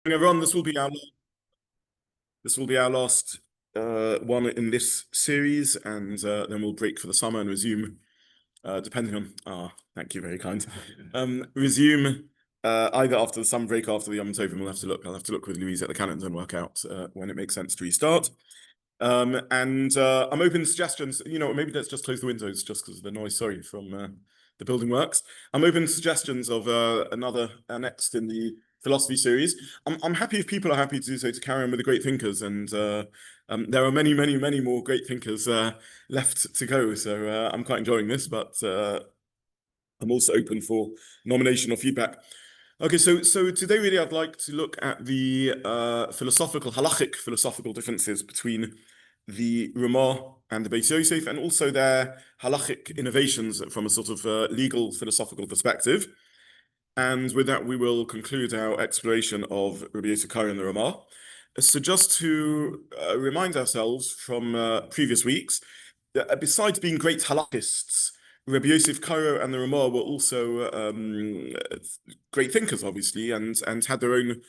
Everyone, this will be our last one in this series, and then we'll break for the summer and resume, depending on. Thank you, very kind. Resume either after the summer break, after the Yom Tovim. I'll have to look with Louise at the calendar and work out when it makes sense to restart. I'm open to suggestions. Maybe let's just close the windows just because of the noise. Sorry, from the building works. I'm open to suggestions of another next in the philosophy series. I'm happy if people are happy to do so, to carry on with the great thinkers, and there are many, many, many more great thinkers left to go. So I'm quite enjoying this, but I'm also open for nomination or feedback. Okay, so today really I'd like to look at the halachic philosophical differences between the Ramah and the Beis Yosef, and also their halachic innovations from a sort of legal philosophical perspective. And with that, we will conclude our exploration of Rabbi Yosef Karo and the Ramah. So just to remind ourselves from previous weeks, besides being great halachists, Rabbi Yosef Karo and the Ramah were also great thinkers, obviously, and had their own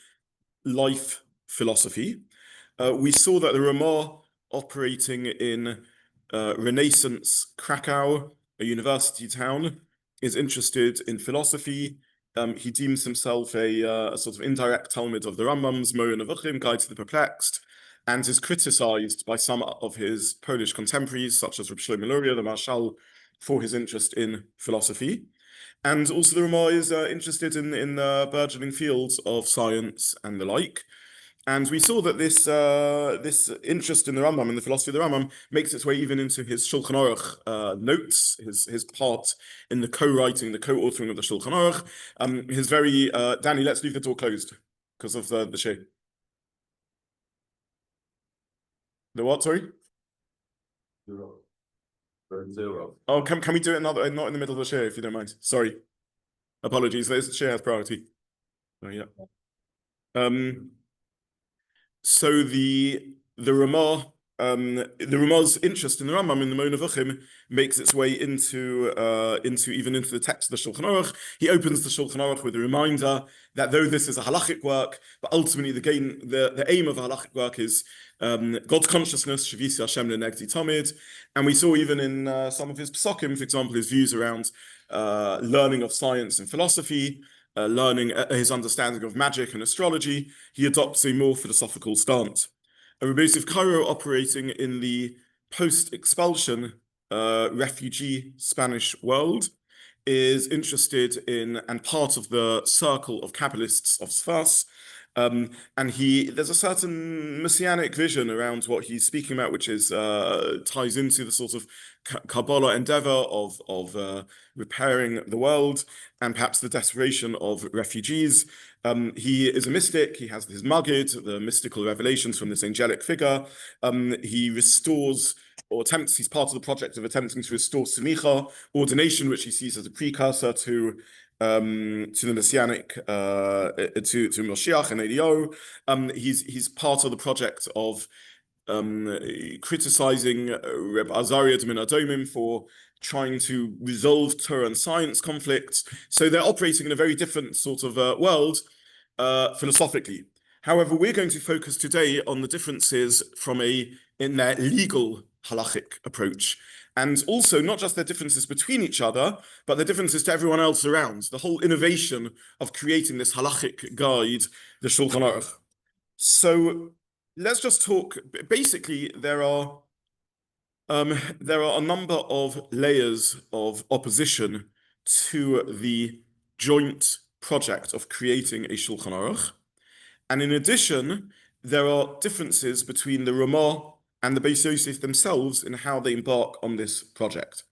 life philosophy. We saw that the Ramah, operating in Renaissance Krakow, a university town, is interested in philosophy. He deems himself a sort of indirect Talmud of the Rambam's Moreh Nevuchim, Guide to the Perplexed, and is criticized by some of his Polish contemporaries, such as Reb Shlomo Luria, the Marshal, for his interest in philosophy. And also the Ramah is interested in the burgeoning fields of science and the like. And we saw that this interest in the Rambam and the philosophy of the Rambam makes its way even into his Shulchan Aruch notes, his part in the co-writing, the co-authoring of the Shulchan Aruch. His very Danny, let's leave the door closed because of the share. The what? Sorry. Zero. Oh, can we do it not in the middle of the share, if you don't mind? Sorry. Apologies. The share has priority. Oh, yeah. So the Ramah, the Ramah's interest in the Rambam in the Moreh Nevuchim makes its way into the text of the Shulchan Aruch. He opens the Shulchan Aruch with a reminder that though this is a halachic work, but ultimately the aim of a halachic work is God's consciousness, Shavisi Hashem Lenegdi Tamid. And we saw even in some of his Pesukim, for example, his views around learning of science and philosophy, learning his understanding of magic and astrology. He adopts a more philosophical stance. Rabbi Yosef Karo, operating in the post-expulsion refugee Spanish world, is interested in and part of the circle of Kabbalists of Sfas. And there's a certain messianic vision around what he's speaking about, which is ties into the sort of Kabbalah endeavor of repairing the world and perhaps the desperation of refugees. He is a mystic. He has his Magid, the mystical revelations from this angelic figure. He restores or attempts, he's part of the project of attempting to restore Semicha, ordination, which he sees as a precursor to the Messianic, to Moshiach and Eliyahu. He's part of the project of criticizing Reb Azariah Min Adomim for trying to resolve Torah and science conflicts. So they're operating in a very different sort of world philosophically. However, we're going to focus today on the differences in their legal halachic approach. And also not just their differences between each other, but the differences to everyone else around. The whole innovation of creating this halachic guide, the Shulchan Aruch. So let's just talk. Basically, there are a number of layers of opposition to the joint project of creating a Shulchan Aruch. And in addition, there are differences between the Ramah and the Beis Yosef themselves in how they embark on this project.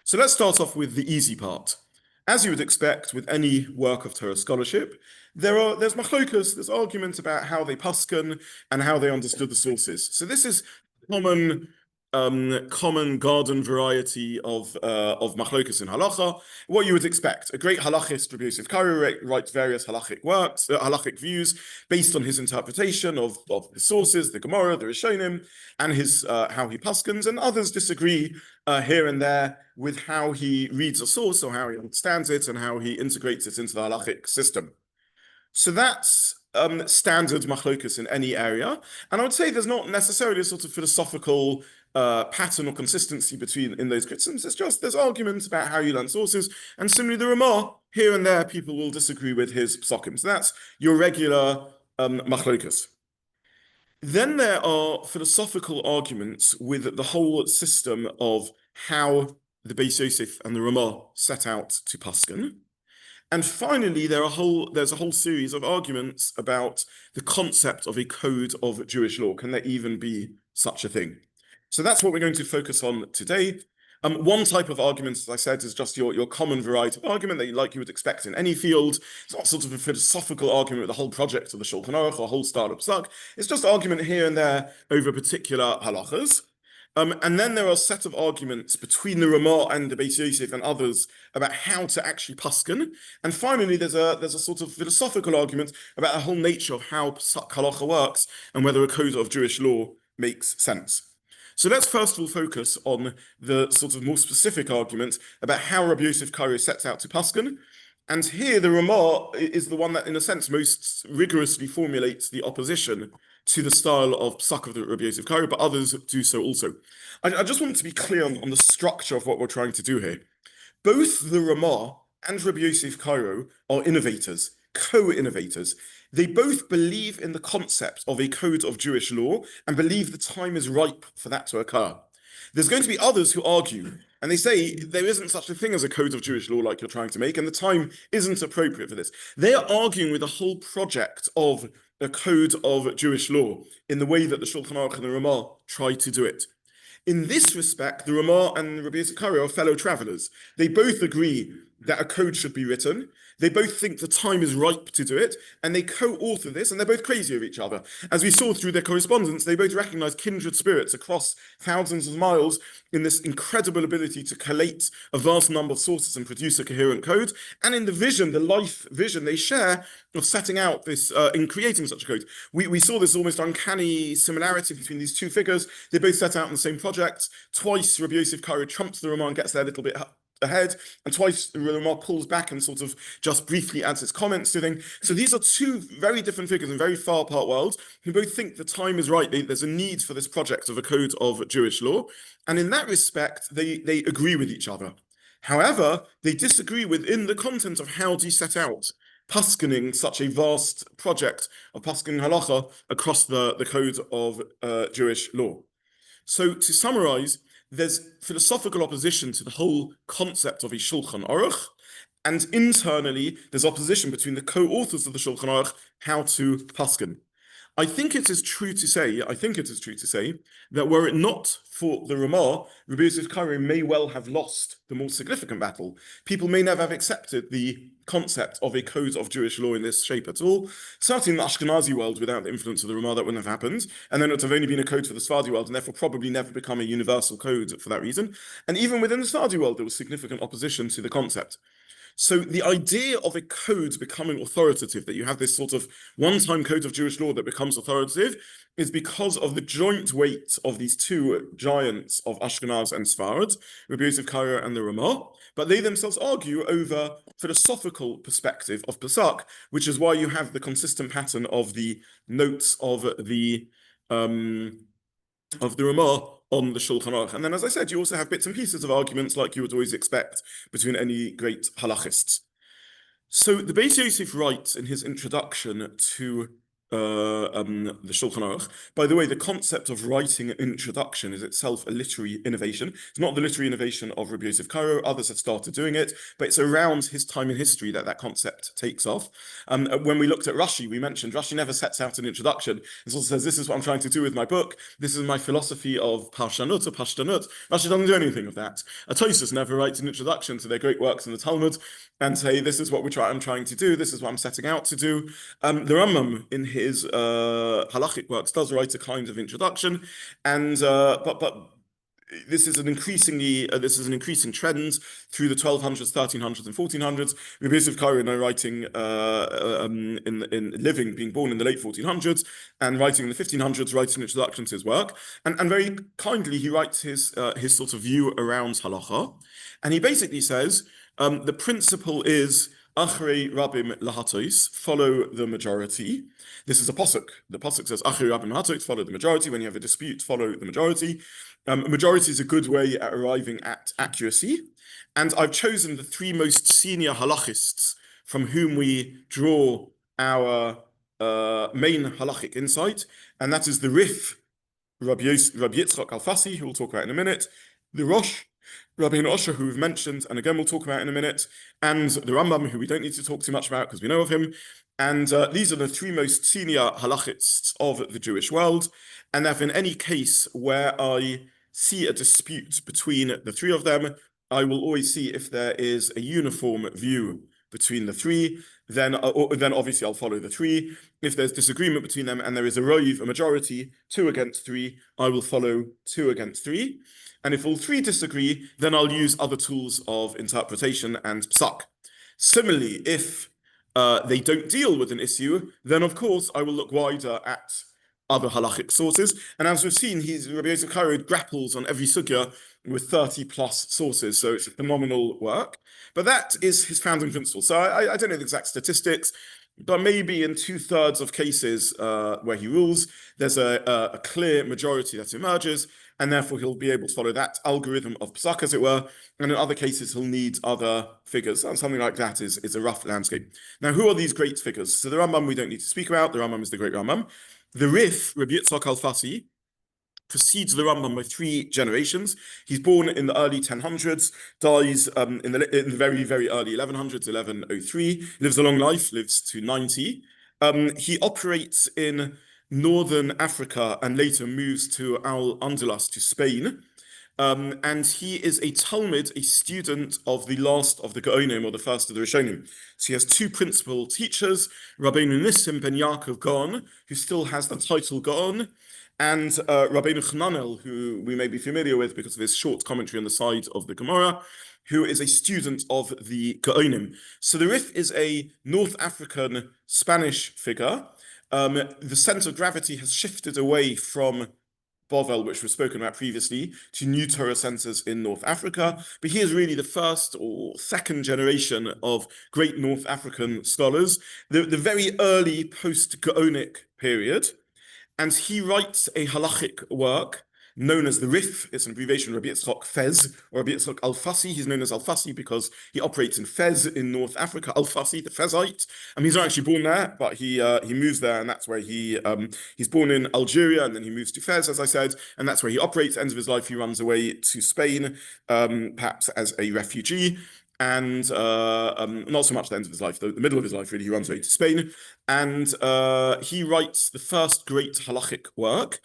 So let's start off with the easy part. As you would expect with any work of Torah scholarship, there's machlokas, there's arguments about how they paskin and how they understood the sources. So this is common garden variety of machlokas in halacha. What you would expect: a great halachist, Rabbi Yosef Karo, writes various halachic works, halachic views based on his interpretation of the sources, the Gemara, the Rishonim, and his how he paskins, and others disagree here and there with how he reads a source or how he understands it and how he integrates it into the halachic system. So that's standard machlokus in any area. And I would say there's not necessarily a sort of philosophical pattern or consistency in those criticisms. It's just there's arguments about how you learn sources, and similarly the Ramah, here and there people will disagree with his psakim. So that's your regular machlokus. Then there are philosophical arguments with the whole system of how the Beis Yosef and the Ramah set out to paskin. And finally, there's a whole series of arguments about the concept of a code of Jewish law. Can there even be such a thing? So that's what we're going to focus on today. One type of argument, as I said, is just your common variety of argument that you would expect in any field. It's not sort of a philosophical argument with the whole project of the Shulchan Aruch or whole style of psak. It's just argument here and there over particular halachas. And then there are a set of arguments between the Ramah and the Beis Yosef and others about how to actually paskin. And finally, there's a sort of philosophical argument about the whole nature of how psak halacha works and whether a code of Jewish law makes sense. So let's first of all focus on the sort of more specific argument about how Rabbi Yosef Karo sets out to paskin. And here the Ramah is the one that, in a sense, most rigorously formulates the opposition to the style of psak of the Rabbi Yosef Karo, but others do so also. I just want to be clear on the structure of what we're trying to do here. Both the Ramah and Rabbi Yosef Karo are innovators, co-innovators. They both believe in the concept of a code of Jewish law and believe the time is ripe for that to occur. There's going to be others who argue, and they say there isn't such a thing as a code of Jewish law like you're trying to make, and the time isn't appropriate for this. They are arguing with the whole project of a code of Jewish law in the way that the Shulchan Aruch and the Ramah try to do it. In this respect, the Ramah and Rabbi Yosef Karo are fellow travelers. They both agree that a code should be written. They both think the time is ripe to do it, and they co-author this, and they're both crazy of each other. As we saw through their correspondence, they both recognize kindred spirits across thousands of miles in this incredible ability to collate a vast number of sources and produce a coherent code, and in the vision, the life vision they share of setting out this, in creating such a code. We saw this almost uncanny similarity between these two figures. They both set out in the same project. Twice, Rabbi Yosef Karo trumps the Ramah and gets there a little bit ahead, and twice the Ramah pulls back and sort of just briefly adds his comments to things. So these are two very different figures in very far apart worlds who both think the time is right. There's a need for this project of a code of Jewish law, and in that respect, they agree with each other. However, they disagree within the content of how do you set out paskining such a vast project of paskining halacha across the code of Jewish law. So to summarize, there's philosophical opposition to the whole concept of a Shulchan Aruch, and internally there's opposition between the co-authors of the Shulchan Aruch how to paskin. I think it is true to say that were it not for the Ramah, Rabbi Yosef Karo may well have lost the more significant battle. People may never have accepted the concept of a code of Jewish law in this shape at all. Certainly in the Ashkenazi world, without the influence of the Ramah, that wouldn't have happened. And then it would have only been a code for the Sephardi world, and therefore probably never become a universal code for that reason. And even within the Sephardi world, there was significant opposition to the concept. So the idea of a code becoming authoritative, that you have this sort of one-time code of Jewish law that becomes authoritative, is because of the joint weight of these two giants of Ashkenaz and Sfarad, Rabbi Yosef Karo and the Ramah, but they themselves argue over philosophical perspective of Pesach, which is why you have the consistent pattern of the notes of the Ramah on the Shulchan Aruch. And then, as I said, you also have bits and pieces of arguments like you would always expect between any great halachists. So the Beis Yosef writes in his introduction to the Shulchan Aruch. By the way, the concept of writing an introduction is itself a literary innovation. It's not the literary innovation of Rabbi Yosef Karo. Others have started doing it, but it's around his time in history that concept takes off. When we looked at Rashi, we mentioned Rashi never sets out an introduction. It also says, this is what I'm trying to do with my book. This is my philosophy of Parshanut or Pashtanut. Rashi doesn't do anything of that. Tosfos never writes an introduction to their great works in the Talmud and say, this is what I'm trying to do. This is what I'm setting out to do. The Rambam in his halachic works does write a kind of introduction, and but this is an increasing trend through the 1200s, 1300s, and 1400s. Rabbi Yosef Karo now writing being born in the late 1400s, and writing in the 1500s, writing an introduction to his work, and very kindly he writes his sort of view around halacha, and he basically says the principle is Achrei Rabim Lahatos, follow the majority. This is a pasuk. The pasuk says, Achrei Rabim Lahatos, follow the majority. When you have a dispute, follow the majority. Majority is a good way at arriving at accuracy. And I've chosen the three most senior halachists from whom we draw our main halachic insight, and that is the Rif, Rabbi Yitzchak Alfasi, who we'll talk about in a minute, the Rosh, Rabbi Osher, who we've mentioned, and again we'll talk about in a minute, and the Rambam, who we don't need to talk too much about because we know of him. And these are the three most senior halachists of the Jewish world. And if in any case where I see a dispute between the three of them, I will always see if there is a uniform view between the three. Then obviously I'll follow the three. If there's disagreement between them and there is a rove, a majority, 2 against 3, I will follow 2 against 3. And if all three disagree, then I'll use other tools of interpretation and psak. Similarly, if they don't deal with an issue, then of course I will look wider at other halachic sources. And as we've seen, Rabbi Yosef Caro grapples on every sugya with 30 plus sources. So it's a phenomenal work. But that is his founding principle. So I don't know the exact statistics, but maybe in 2/3 of cases where he rules, there's a clear majority that emerges, and therefore he'll be able to follow that algorithm of psak, as it were. And in other cases, he'll need other figures. And something like that is a rough landscape. Now, who are these great figures? So the Rambam we don't need to speak about. The Rambam is the great Rambam. The Rif, Rabbi Yitzchak Alfasi, precedes the Rambam by 3 generations. He's born in the early 1000s, dies in the very, very early 1100s, 1103, lives a long life, lives to 90. He operates in northern Africa and later moves to Al-Andalus, to Spain. And he is a Talmud, a student of the last of the Gaonim, or the first of the Rishonim. So he has 2 principal teachers, Rabbeinu Nissim ben Yaakov Gaon, who still has the title Gaon, and Rabbeinu Chananel, who we may be familiar with because of his short commentary on the side of the Gemara, who is a student of the Gaonim. So the Rif is a North African Spanish figure. The center of gravity has shifted away from Bovel, which was spoken about previously, to new Torah centers in North Africa. But he is really the first or second generation of great North African scholars, the very early post-Gaonic period. And he writes a halachic work known as the Rif. It's an abbreviation of Rabbi Yitzchak Fez, or Rabbi Yitzchak Al-Fasi. He's known as Al-Fasi because he operates in Fez in North Africa. Al-Fasi, the Fezite. He's not actually born there, but he moves there, and that's where he's born in Algeria, and then he moves to Fez, as I said, and that's where he operates. End of his life, he runs away to Spain, perhaps as a refugee. And not so much the end of his life, though, the middle of his life, really, he runs away to Spain. And he writes the first great halachic work,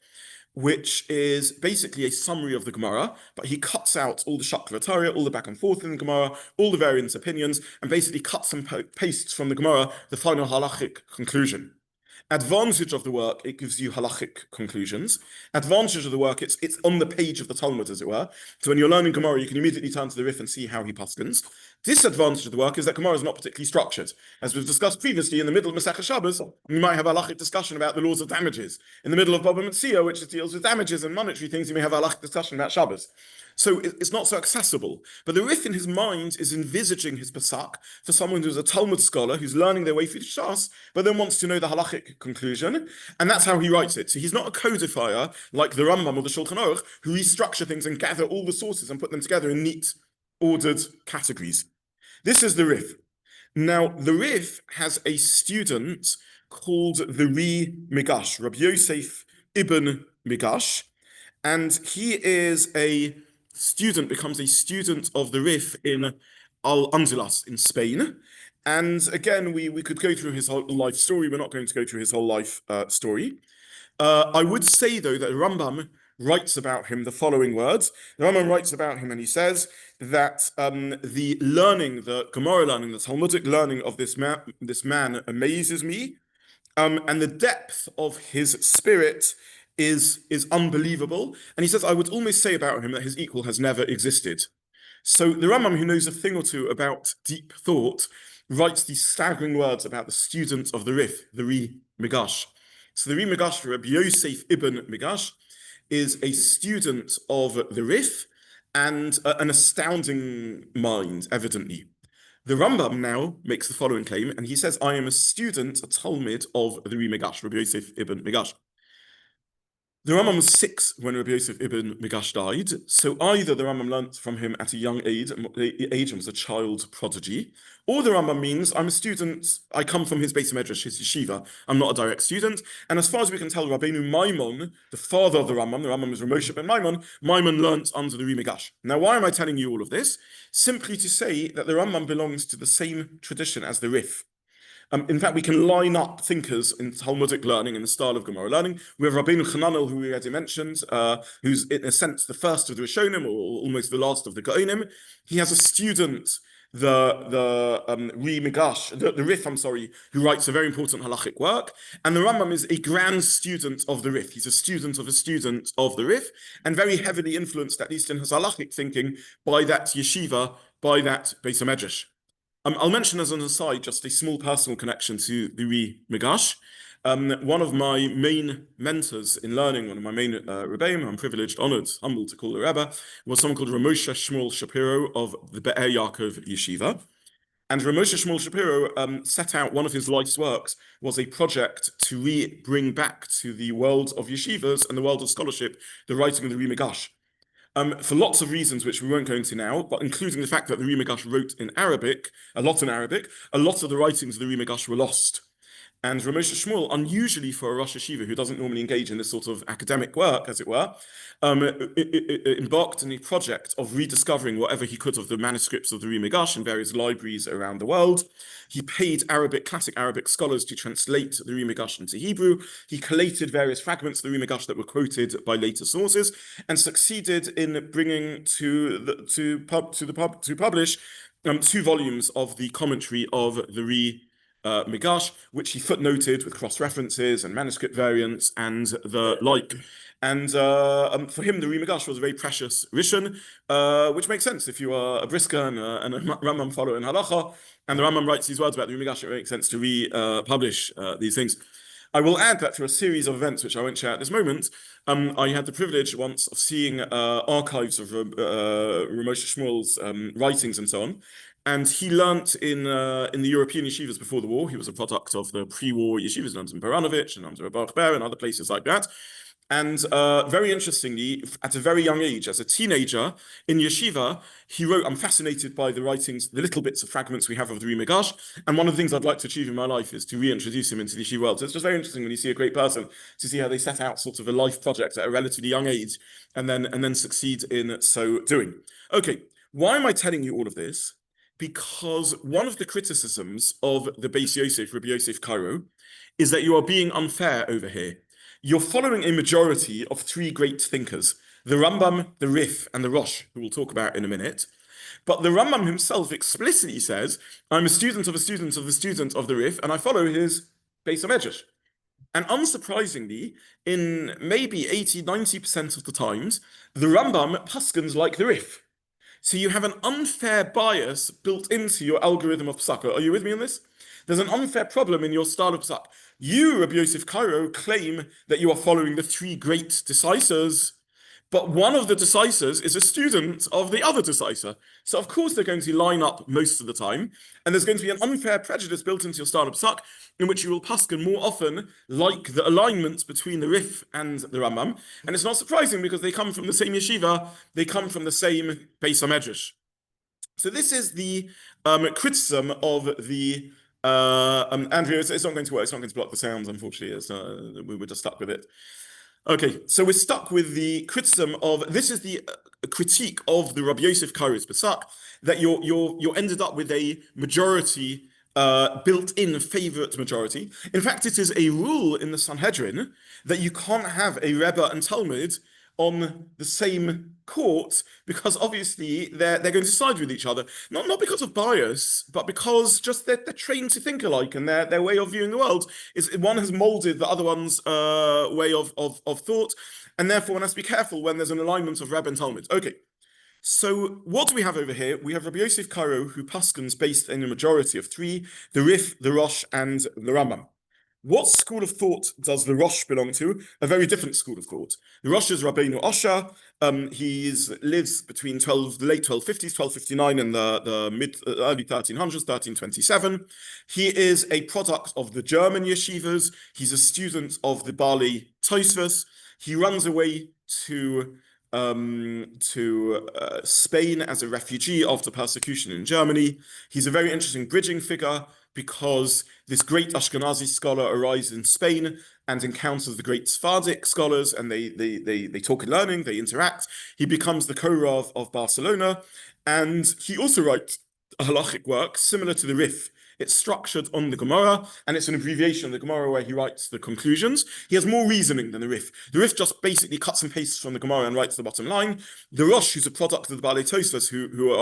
which is basically a summary of the Gemara, but he cuts out all the shaklavataria, all the back and forth in the Gemara, all the various opinions, and basically cuts and pastes from the Gemara the final halachic conclusion. Advantage of the work, it gives you halachic conclusions. Advantage of the work, it's on the page of the Talmud, as it were. So when you're learning Gemara, you can immediately turn to the Rif and see how he paskins. Disadvantage of the work is that Gemara is not particularly structured. As we've discussed previously, in the middle of Masechah Shabbos, we might have a halachic discussion about the laws of damages. In the middle of Baba Metzia, which deals with damages and monetary things, you may have a halachic discussion about Shabbos. So it's not so accessible. But the Rif in his mind is envisaging his Pasak for someone who's a Talmud scholar, who's learning their way through Shas, but then wants to know the halachic conclusion. And that's how he writes it. So he's not a codifier like the Rambam or the Shulchan Aruch, who restructure things and gather all the sources and put them together in neat, ordered categories. This is the Rif. Now, the Rif has a student called the Ri Migash, Rabbi Yosef ibn Migash, and he becomes a student of the Rif in Al-Andalus in Spain. And again, we could go through his whole life story. We're not going to go through his whole life story. I would say, though, that Rambam writes about him the following words. The Rambam writes about him and he says that the Gemara learning, the Talmudic learning of this man amazes me. And the depth of his spirit is unbelievable. And he says, I would almost say about him that his equal has never existed. So the Rambam, who knows a thing or two about deep thought, writes these staggering words about the student of the Rif, the Ri Migash. So the Ri Migash, Rabbi Yosef ibn Migash, is a student of the Rif and an astounding mind, evidently. The Rambam now makes the following claim, and he says, I am a student, a Talmud of the Migash, Rabbi Yosef ibn Migash. The Rambam was 6 when Rabbi Yosef ibn Migash died, so either the Rambam learnt from him at a young age and was a child prodigy, or the Rambam means I'm a student, I come from his Beis Medrash, his yeshiva, I'm not a direct student, and as far as we can tell, Rabbeinu Maimon, the father of the Rambam was Moshe ben Maimon learnt under the Migash. Now, why am I telling you all of this? Simply to say that the Rambam belongs to the same tradition as the Rif. In fact, we can line up thinkers in Talmudic learning in the style of Gemara learning. We have Rabbeinu Chananel, who we already mentioned, who's in a sense the first of the Rishonim, or almost the last of the Gaonim. He has a student, the Rif, who writes a very important halachic work. And the Rambam is a grand student of the Rif. He's a student of the Rif, and very heavily influenced, at least in his halachic thinking, by that yeshiva, by that Beis Medrash. I'll mention as an aside just a small personal connection to the Migash. One of my main mentors in learning, one of my main Rebbeim, I'm privileged, honored, humbled to call a Rebbe, was someone called Moshe Shmuel Shapiro of the Be'er Yaakov Yeshiva. And Moshe Shmuel Shapiro set out, one of his life's works was a project to bring back to the world of yeshivas and the world of scholarship the writing of the Migash. For lots of reasons which we won't go into now, but including the fact that the Migash wrote in Arabic, a lot of the writings of the Migash were lost. And Moshe Shmuel, unusually for a Rosh Yeshiva who doesn't normally engage in this sort of academic work, as it were, embarked in a project of rediscovering whatever he could of the manuscripts of the Migash in various libraries around the world. He paid classic Arabic scholars to translate the Migash into Hebrew. He collated various fragments of the Migash that were quoted by later sources, and succeeded in bringing to publish 2 volumes of the commentary of the Migash, which he footnoted with cross-references and manuscript variants and the like. And for him, the Migash was a very precious rishon, which makes sense if you are a brisker and a Rambam follower in halacha, and the Rambam writes these words about the Migash, it makes sense to republish these things. I will add that through a series of events, which I won't share at this moment, I had the privilege once of seeing archives of Moshe Shmuel's writings and so on. And he learnt in the European yeshivas before the war. He was a product of the pre-war yeshivas, in Baranovich and under Baruch Ber and other places like that. And very interestingly, at a very young age, as a teenager in yeshiva, he wrote, I'm fascinated by the writings, the little bits of fragments we have of the Migash, and one of the things I'd like to achieve in my life is to reintroduce him into the yeshiva world. So it's just very interesting when you see a great person to see how they set out sort of a life project at a relatively young age and then succeed in so doing. Okay, why am I telling you all of this? Because one of the criticisms of the Beis Yosef, Rabbi Yosef Karo, is that you are being unfair over here. You're following a majority of 3 great thinkers, the Rambam, the Rif, and the Rosh, who we'll talk about in a minute. But the Rambam himself explicitly says, I'm a student of a student of the student of the Rif, and I follow his Beis Medrash. And unsurprisingly, in maybe 80-90% of the times, the Rambam paskins like the Rif. So you have an unfair bias built into your algorithm of psak. Are you with me on this? There's an unfair problem in your style of psak. You, Rabbi Yosef Karo, claim that you are following the 3 great decisors, but one of the decisors is a student of the other decisor. So of course they're going to line up most of the time, and there's going to be an unfair prejudice built into your style of psak, in which you will paskin more often like the alignment between the Rif and the Rambam. And it's not surprising because they come from the same yeshiva, they come from the same Beis Medrash. So this is the criticism of the Andrew, it's not going to work. It's not going to block the sounds, unfortunately. We're just stuck with it. Okay, so we're stuck with the criticism of, this is the critique of the Rabbi Yosef Karo's Pesach, that you're ended up with a majority, built-in favorite majority. In fact, it is a rule in the Sanhedrin that you can't have a Rebbe and Talmud on the same court, because obviously they're going to side with each other, not because of bias, but because just they're trained to think alike, and their way of viewing the world is, one has molded the other one's way of thought, and therefore one has to be careful when there's an alignment of Rebbe and Talmud. Okay, so what do we have over here? We have Rabbi Yosef Karo, who paskins based in a majority of 3, the Rif, the Rosh, and the Rambam. What school of thought does the Rosh belong to? A very different school of thought. The Rosh is Rabbeinu Osha. He lives between the late 1250s, 1259, and the early 1300s, 1327. He is a product of the German yeshivas. He's a student of the Bali Tosfos. He runs away to Spain as a refugee after persecution in Germany. He's a very interesting bridging figure because this great Ashkenazi scholar arrives in Spain and encounters the great Sephardic scholars, and they talk in learning, they interact. He becomes the Karo of Barcelona, and he also writes a halachic work similar to the Rif. It's structured on the Gemara, and it's an abbreviation of the Gemara where he writes the conclusions. He has more reasoning than the Rif. The Rif just basically cuts and pastes from the Gemara and writes the bottom line. The Rosh, who's a product of the Balei Tosfos, who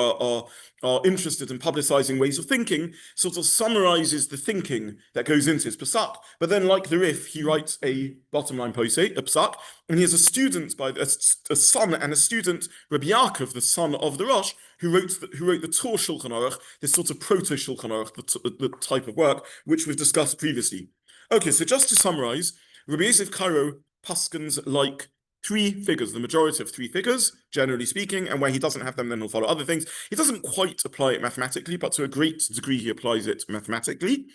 are interested in publicizing ways of thinking, sort of summarizes the thinking that goes into his Pesach. But then, like the Rif, he writes a bottom line posei, a Pesach, and he has a student, a son and a student, Rabbi Yaakov, the son of the Rosh, who wrote the Torah Shulchan Aruch, this sort of proto Shulchan Aruch, the type of work which we've discussed previously. Okay, so just to summarize, Rabbi Yosef Caro paskins like three figures, the majority of three figures, generally speaking, and where he doesn't have them, then he'll follow other things. He doesn't quite apply it mathematically, but to a great degree he applies it mathematically.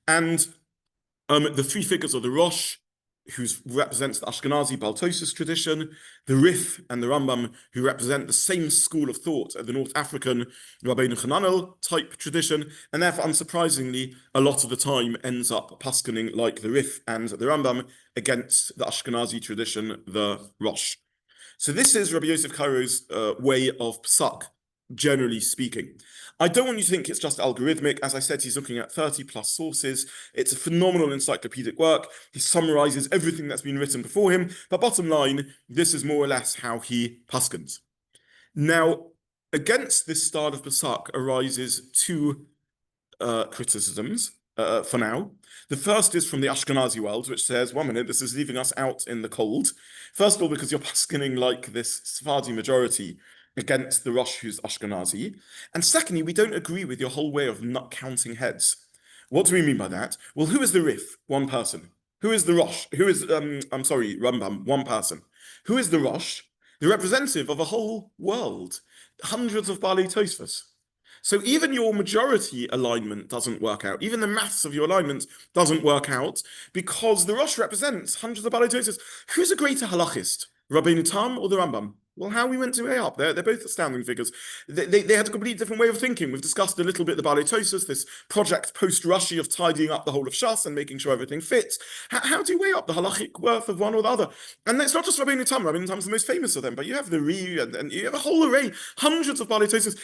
And the three figures are the Rosh, who represents the Ashkenazi Baltosis tradition, the Rif and the Rambam, who represent the same school of thought of the North African Rabbeinu Hananel type tradition, and therefore, unsurprisingly, a lot of the time ends up paskening like the Rif and the Rambam against the Ashkenazi tradition, the Rosh. So this is Rabbi Yosef Caro's way of Psak, generally speaking. I don't want you to think it's just algorithmic. As I said, he's looking at 30 plus sources. It's a phenomenal encyclopedic work. He summarizes everything that's been written before him. But bottom line, this is more or less how he paskins. Now, against this style of Pesach arises two criticisms for now. The first is from the Ashkenazi world, which says, 1 minute, this is leaving us out in the cold. First of all, because you're paskining like this Sephardi majority against the Rosh who's Ashkenazi. And secondly, we don't agree with your whole way of not counting heads. What do we mean by that? Well, who is the Rif? One person. Who is the Rosh? Who is, Rambam? One person. Who is the Rosh? The representative of a whole world. Hundreds of Balei Tosfos. So even your majority alignment doesn't work out. Even the maths of your alignment doesn't work out because the Rosh represents hundreds of Balei Tosfos. Who's a greater halachist? Rabbeinu Tam or the Rambam? Well, how we went to way up? They're both astounding figures. They had a completely different way of thinking. We've discussed a little bit the Balei Tosfos, this project post-Rashi of tidying up the whole of Shas and making sure everything fits. How do you weigh up the halachic worth of one or the other? And it's not just Rabbeinu Tam. Rabbeinu Tam is the most famous of them, but you have the Ri and you have a whole array, hundreds of Balei Tosfos.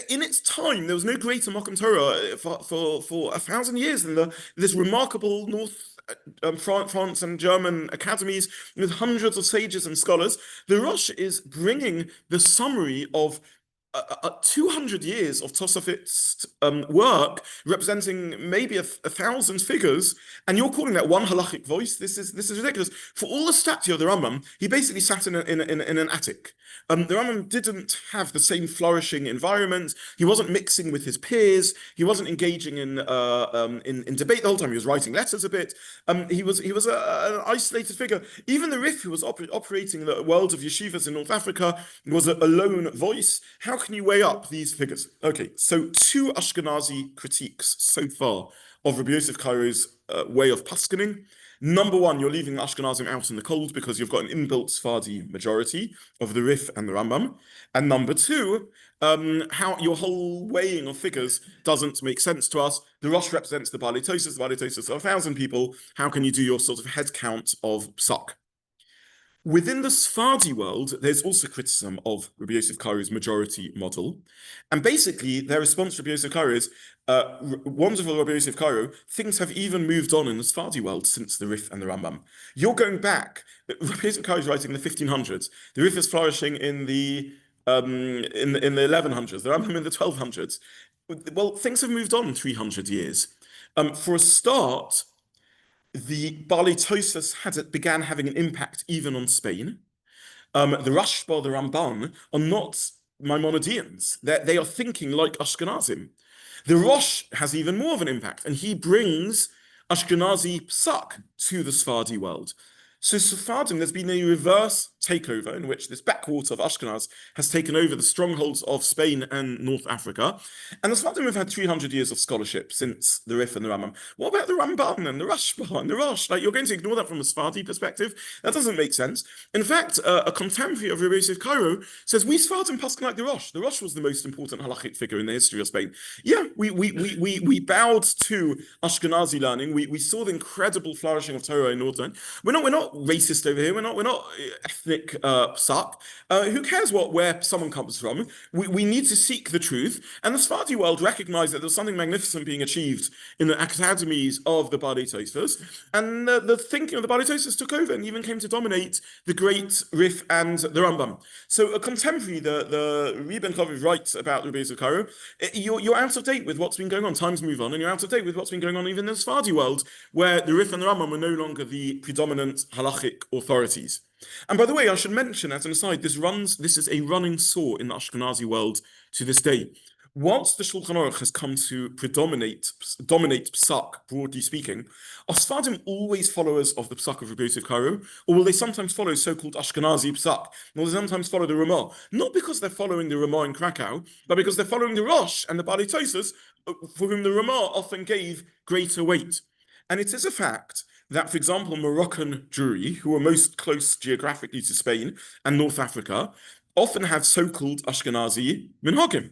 In its time, there was no greater Mokum Torah for 1,000 years than this remarkable France and German academies with hundreds of sages and scholars. The Rosh is bringing the summary of 200 years of Tosafist work, representing maybe 1,000 figures, and you're calling that one halachic voice? This is ridiculous. For all the stature of the Rambam, he basically sat in an attic. The Rambam didn't have the same flourishing environment. He wasn't mixing with his peers. He wasn't engaging in debate the whole time. He was writing letters a bit. He was an isolated figure. Even the Rif, who was operating the world of yeshivas in North Africa, was a lone voice. How can you weigh up these figures? Okay, so two Ashkenazi critiques so far of Rabbi Yosef Caro's way of paskining. Number one, you're leaving the Ashkenazim out in the cold because you've got an inbuilt Sephardi majority of the Rif and the Rambam. And number two, how your whole weighing of figures doesn't make sense to us. The Rosh represents the Balei Tosfos. The Balei Tosfos are 1,000 people. How can you do your sort of head count of Psak? Within the Sephardi world, there's also criticism of Rabbi Yosef Caro's majority model. And basically, their response to Rabbi Yosef Caro is, wonderful Rabbi Yosef Caro, things have even moved on in the Sephardi world since the Rif and the Rambam. You're going back, Rabbi Yosef Caro is writing in the 1500s. The Rif is flourishing in the 1100s, the Rambam in the 1200s. Well, things have moved on in 300 years. For a start, the Balei Tosfos began having an impact even on Spain. The Rashba, the Ramban, are not Maimonideans. They are thinking like Ashkenazim. The Rosh has even more of an impact, and he brings Ashkenazi psak to the Sephardi world. So Sephardim, there's been a reverse takeover in which this backwater of Ashkenaz has taken over the strongholds of Spain and North Africa. And the Sephardim have had 300 years of scholarship since the Rif and the Rambam. What about the Ramban and the Rashba and the Rosh? Like, you're going to ignore that from a Sephardi perspective? That doesn't make sense. In fact, a contemporary of Rabbi Yosef Caro says, we Sephardim paskin like the Rosh. The Rosh was the most important halachic figure in the history of Spain. Yeah, we bowed to Ashkenazi learning. We saw the incredible flourishing of Torah in Northern. We're not racist over here. We're not ethnic suck. Who cares where someone comes from? We need to seek the truth. And the Sephardi world recognized that there was something magnificent being achieved in the academies of the Baalei Tosfos, and the thinking of the Baalei Tosfos took over and even came to dominate the great Rif and the Rambam. So a contemporary, the Rebbe Chaviv writes about Rabbi Yosef Karo, you're out of date with what's been going on. Times move on, and you're out of date with what's been going on even in the Sephardi world, where the Rif and the Rambam were no longer the predominant halachic authorities. And by the way, I should mention as an aside, this is a running saw in the Ashkenazi world to this day. Once the Shulchan Aruch has come to dominate psak, broadly speaking, are Sephardim always followers of the psak of Rabbi Yosef Karo, or will they sometimes follow so-called Ashkenazi psak? Will they sometimes follow the Ramah? Not because they're following the Ramah in Krakow, but because they're following the Rosh and the Baalei Tosfos, for whom the Ramah often gave greater weight. And it is a fact that, for example, Moroccan Jewry, who are most close geographically to Spain and North Africa, often have so-called Ashkenazi minhagim.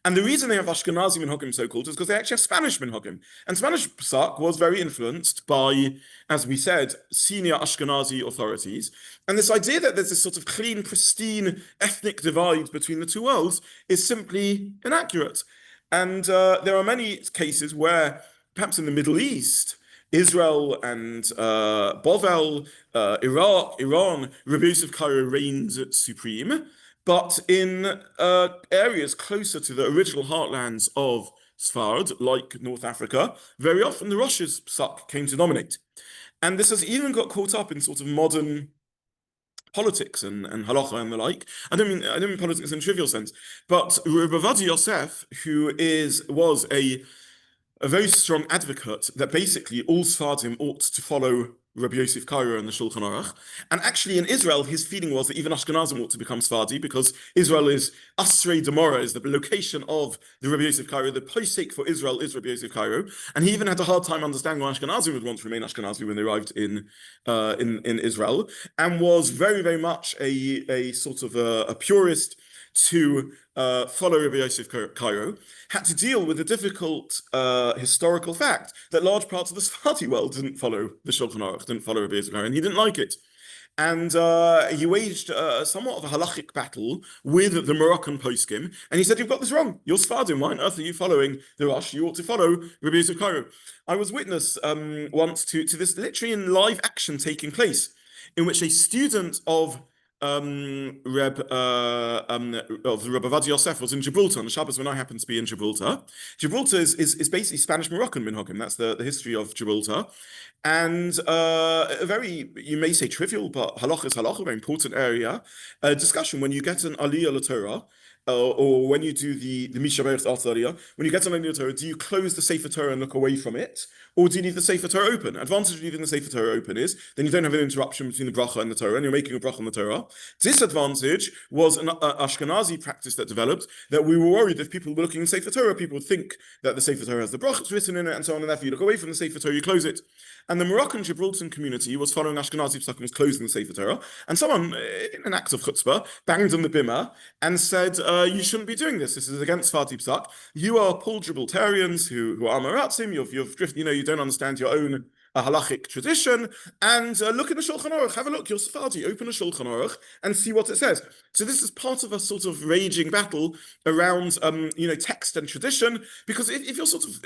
And the reason they have Ashkenazi minhagim so-called is because they actually have Spanish minhagim. And Spanish psak was very influenced by, as we said, senior Ashkenazi authorities. And this idea that there's this sort of clean, pristine ethnic divide between the two worlds is simply inaccurate. And there are many cases where, perhaps in the Middle East, Israel and Bovel, Iraq, Iran, Rabbi Yosef Karo reigns supreme. But in areas closer to the original heartlands of Sfard, like North Africa, very often the Rosh's psak came to dominate. And this has even got caught up in sort of modern politics and halacha and the like. I don't mean politics in a trivial sense, but Rabbi Yosef, who was a very strong advocate that basically all Sfardim ought to follow Rabbi Yosef Karo and the Shulchan Aruch. And actually in Israel, his feeling was that even Ashkenazim ought to become Sfardi because Israel is Asrei Demora, is the location of the Rabbi Yosef Karo. The posek for Israel is Rabbi Yosef Karo. And he even had a hard time understanding why Ashkenazim would want to remain Ashkenazi when they arrived in Israel, and was very, very much a sort of a purist to follow Rabbi Yosef Karo, had to deal with the difficult historical fact that large parts of the Sephardi world didn't follow the Shulchan Aruch, didn't follow Rabbi Yosef Karo, and he didn't like it. And he waged somewhat of a halachic battle with the Moroccan poskim, and he said, you've got this wrong. You're Sephardim. Why on earth are you following the Rosh? You ought to follow Rabbi Yosef Karo. I was witness once to this literally in live action taking place, in which a student of Rabbi Yosef was in Gibraltar on the Shabbos when I happened to be in Gibraltar. Gibraltar is basically Spanish Moroccan minhagim. That's the history of Gibraltar. And a very, you may say trivial, but halacha is halacha, a very important area. A discussion when you get an aliyah l'Torah, or when you do the Misha Be'ez Aliyah, when you get an aliyah Torah, do you close the Sefer Torah and look away from it? Or do you leave the Sefer Torah open? Advantage of leaving the Sefer Torah open is then you don't have an interruption between the bracha and the Torah, and you're making a bracha on the Torah. Disadvantage was an Ashkenazi practice that developed, that we were worried if people were looking in Sefer Torah, people would think that the Sefer Torah has the brachas written in it, and so on, and therefore you look away from the Sefer Torah, you close it. And the Moroccan Gibraltar community was following Ashkenazi psak and was closing the Sefer Torah, and someone, in an act of chutzpah, banged on the bimah and said, you shouldn't be doing this. This is against Sephardi psak. You are Paul Gibraltarians who are Maratzim. You've drifted, you don't understand your own halachic tradition, and look in the Shulchan Aruch, have a look, you're Sephardi, open the Shulchan Aruch and see what it says. So this is part of a sort of raging battle around, text and tradition, because if you're sort of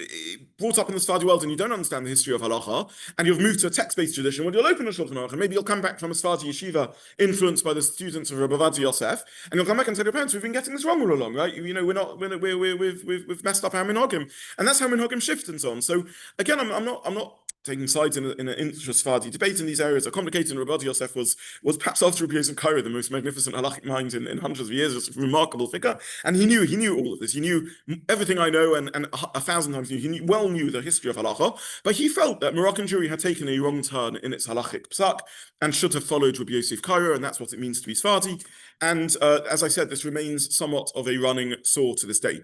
brought up in the Sephardi world and you don't understand the history of halacha, and you've moved to a text-based tradition, well, you'll open the Shulchan Aruch, and maybe you'll come back from a Sephardi yeshiva influenced by the students of Rabbi Yosef, and you'll come back and tell your parents, we've been getting this wrong all along, right? We've messed up our minhagim, and that's how minhagim shift and so on. So again, I'm not taking sides in an intra-Sephardi debate in these areas are complicated, and Rabbi Yosef was perhaps after Rabbi Yosef Karo the most magnificent halachic mind in hundreds of years, just a remarkable figure, and he knew all of this. He knew everything I know, and 1,000 times he knew the history of halacha, but he felt that Moroccan Jewry had taken a wrong turn in its halachic psak and should have followed Rabbi Yosef Karo, and that's what it means to be Sephardi. And as I said, this remains somewhat of a running sore to this day.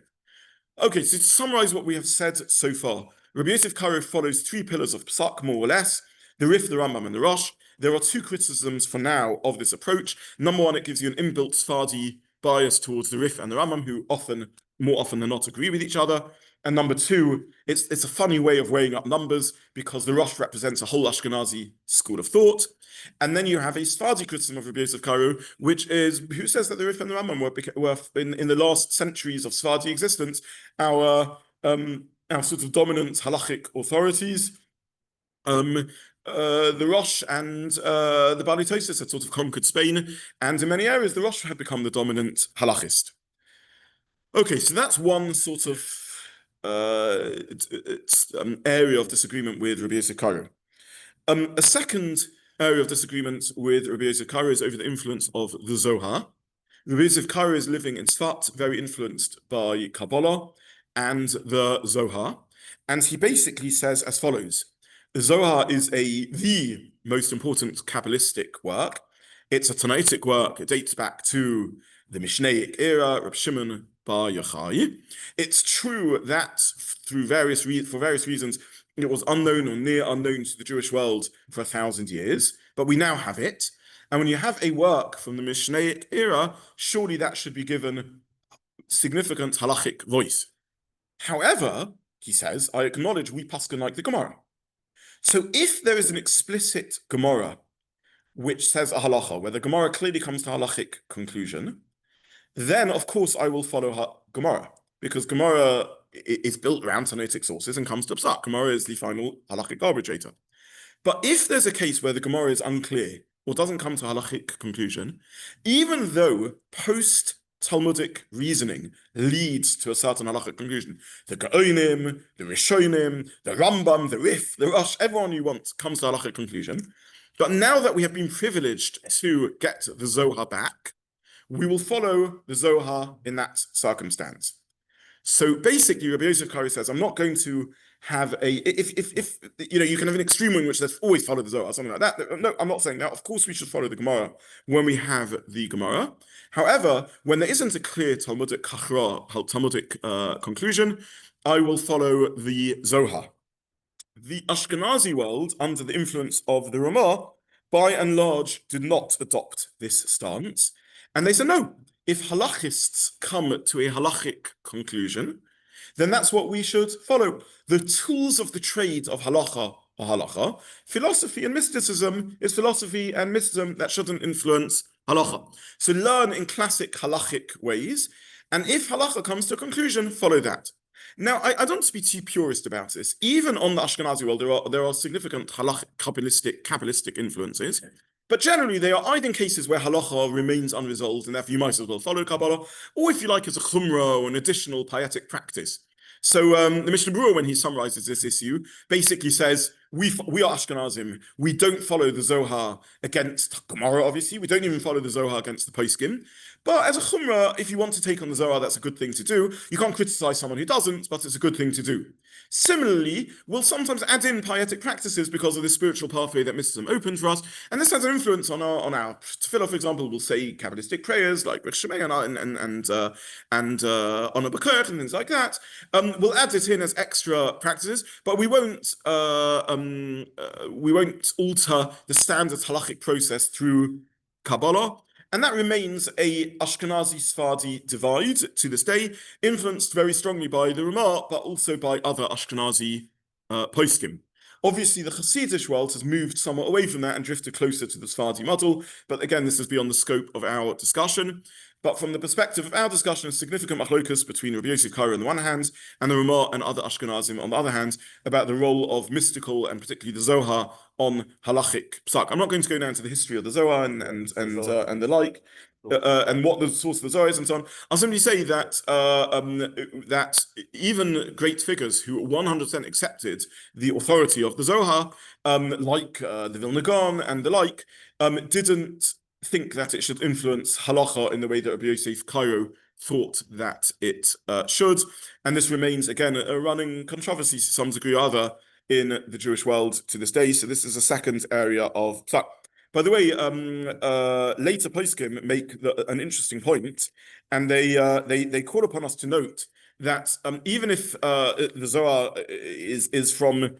Okay, so to summarize what we have said so far, Rabbi Yosef Karo follows three pillars of Psak, more or less, the Rif, the Rambam, and the Rosh. There are two criticisms for now of this approach. Number one, it gives you an inbuilt Sephardi bias towards the Rif and the Rambam, who more often than not, agree with each other. And number two, it's a funny way of weighing up numbers because the Rosh represents a whole Ashkenazi school of thought. And then you have a Sephardi criticism of Rabbi Yosef Karo, which is, who says that the Rif and the Rambam were in the last centuries of Sephardi existence, our sort of dominant halachic authorities. The Rosh and the Bali Tosis had sort of conquered Spain, and in many areas the Rosh had become the dominant halachist. Okay, so that's one sort of area of disagreement with Rabbi Yosef Karo. A second area of disagreement with Rabbi Yosef Karo is over the influence of the Zohar. Rabbi Yosef Karo is living in Tzfat, very influenced by Kabbalah and the Zohar, and he basically says as follows: the Zohar is the most important Kabbalistic work. It's a Tanaitic work. It dates back to the Mishnaic era, Reb Shimon bar Yochai. It's true that for various reasons, it was unknown or near unknown to the Jewish world for 1,000 years, but we now have it. And when you have a work from the Mishnaic era, surely that should be given significant halachic voice. However, he says, I acknowledge we paskin like the Gemara. So if there is an explicit Gemara which says a halacha, where the Gemara clearly comes to halachic conclusion, then of course I will follow Gemara, because Gemara is built around Tanaitic sources and comes to Psak. Gemara is the final halachic arbitrator. But if there's a case where the Gemara is unclear or doesn't come to halachic conclusion, even though post-Talmudic reasoning leads to a certain halachic conclusion, the Gaonim, the Rishonim, the Rambam, the Rif, the Rosh, everyone you want comes to halachic conclusion. But now that we have been privileged to get the Zohar back, we will follow the Zohar in that circumstance. So basically, Rabbi Yosef Karo says, I'm not going to have if you can have an extreme one in which says always follow the Zohar, something like that. No, I'm not saying that. Of course, we should follow the Gemara when we have the Gemara. However, when there isn't a clear Talmudic conclusion, I will follow the Zohar. The Ashkenazi world, under the influence of the Ramah, by and large, did not adopt this stance. And they said, no, if halachists come to a halachic conclusion, then that's what we should follow. The tools of the trade of halacha are halacha. Philosophy and mysticism is philosophy and mysticism that shouldn't influence halacha. So learn in classic halachic ways, and if halacha comes to a conclusion, follow that. Now, I don't want to be too purist about this. Even on the Ashkenazi world, there are significant halachic Kabbalistic influences. But generally, they are either in cases where halacha remains unresolved, and therefore you might as well follow Kabbalah, or if you like, as a chumrah or an additional pietic practice. So the Mishnah Berurah, when he summarizes this issue, basically says, we are Ashkenazim. We don't follow the Zohar against Gemara, obviously. We don't even follow the Zohar against the poskim. But as a chumrah, if you want to take on the Zohar, that's a good thing to do. You can't criticize someone who doesn't, but it's a good thing to do. Similarly, we'll sometimes add in pietic practices because of the spiritual pathway that mysticism opened for us, and this has an influence on our tefillah. For example, we'll say Kabbalistic prayers like Rich Shemay and on a Bakert and things like that. We'll add it in as extra practices, but we won't alter the standard halachic process through Kabbalah. And that remains a Ashkenazi-Sephardi divide to this day, influenced very strongly by the Ramah, but also by other Ashkenazi poskim. Obviously, the Hasidic world has moved somewhat away from that and drifted closer to the Sephardi model. But again, this is beyond the scope of our discussion. But from the perspective of our discussion, a significant machlokas between Rabbi Yosef Karo on the one hand and the Ramah and other Ashkenazim on the other hand about the role of mystical and particularly the Zohar on halachic psak. I'm not going to go down to the history of the Zohar and the like, and what the source of the Zohar is and so on. I'll simply say that that even great figures who 100% accepted the authority of the Zohar, like the Vilna Gaon and the like, didn't think that it should influence halacha in the way that Rabbi Yosef Caro thought that it should. And this remains, again, a running controversy to some degree or other in the Jewish world to this day. So this is a second area of psak. By the way, later poskim make an interesting point, and they call upon us to note that even if the Zohar is from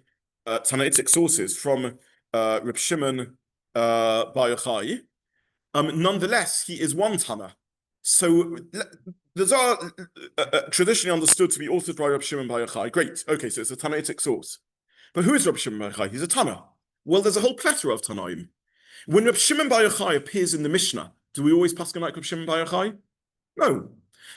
Tanaitic sources, from Reb Shimon Bar Yochai, nonetheless, he is one Tana. So the Zohar traditionally understood to be authored by Reb Shimon Bar Yochai. Great, okay, so it's a Tanaitic source. But who is Reb Shimon Bar Yochai? He's a Tana. Well, there's a whole plethora of Tanaim. When Reb Shimon Bar Yochai appears in the Mishnah, do we always paskin like Reb Shimon Bar Yochai? No.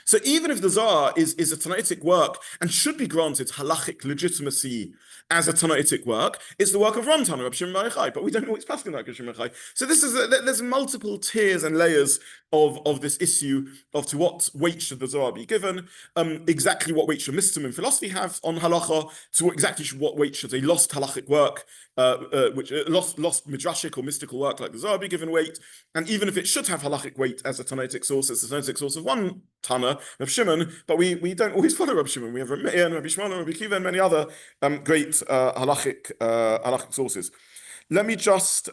So even if the Zohar is a Tanaitic work and should be granted halachic legitimacy as a Tanaitic work, it's the work of one Tana, Reb Shimon Bar Yochai, but we don't always paskin like Reb Shimon Bar Yochai. So this is there's multiple tiers and layers of this issue of to what weight should the Zohar be given, exactly what weight should Mistim in philosophy have on halacha, to exactly what weight should a lost halachic work, which lost midrashic or mystical work like the Zohar be given weight, and even if it should have halachic weight as a Tanaitic source, it's a Tanaitic source of one Tana, Reb Shimon, but we don't always follow Reb Shimon. We have Reb Meir and Rabbi Shimon and Rabbi Kiva and many other great halachic sources. Let me just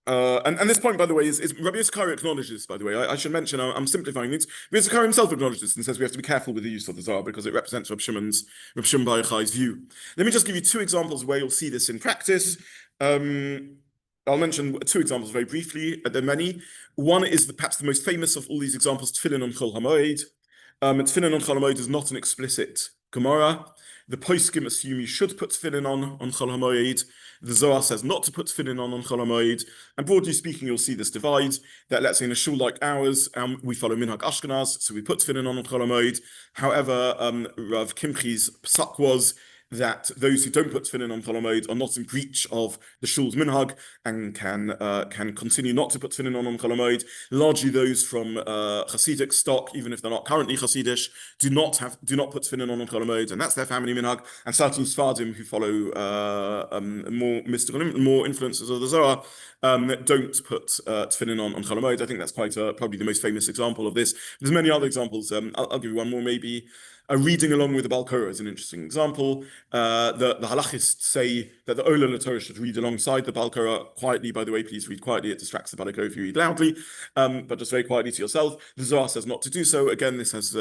and this point, by the way, is Rabbi Karo acknowledges, by the way, I should mention, I'm simplifying things. Rabbi Karo himself acknowledges this and says we have to be careful with the use of the Zohar because it represents Reb Shimon Bar Yochai's view. Let me just give you two examples where you'll see this in practice. I'll mention two examples very briefly. There are many. One is perhaps the most famous of all these examples, Tefillin on Chol HaMoed. Tefillin on Chol HaMoed is not an explicit Gemara. The poskim assume you should put tefillin on Chol HaMoed. The Zohar says not to put tefillin on Chol HaMoed. And broadly speaking, you'll see this divide, that let's say in a shul like ours, we follow Minhag Ashkenaz, so we put tefillin on Chol HaMoed. However, Rav Kimchi's psak was that those who don't put tefillin on Chol HaMoed are not in breach of the shul's minhag and can continue not to put tefillin on Chol HaMoed. Largely those from Hasidic stock, even if they're not currently Hasidish, do not put tefillin on Chol HaMoed, and that's their family minhag. And certainly Sfardim, who follow more mystical, more influences of the Zohar, don't put tefillin on Chol HaMoed. I think that's quite probably the most famous example of this. There's many other examples. I'll give you one more maybe. Reading along with the Karo is an interesting example. The halachists say that the Ola Torah should read alongside the Karo quietly. By the way, please read quietly. It distracts the Karo if you read loudly, but just very quietly to yourself. The Zohar says not to do so. Again, this has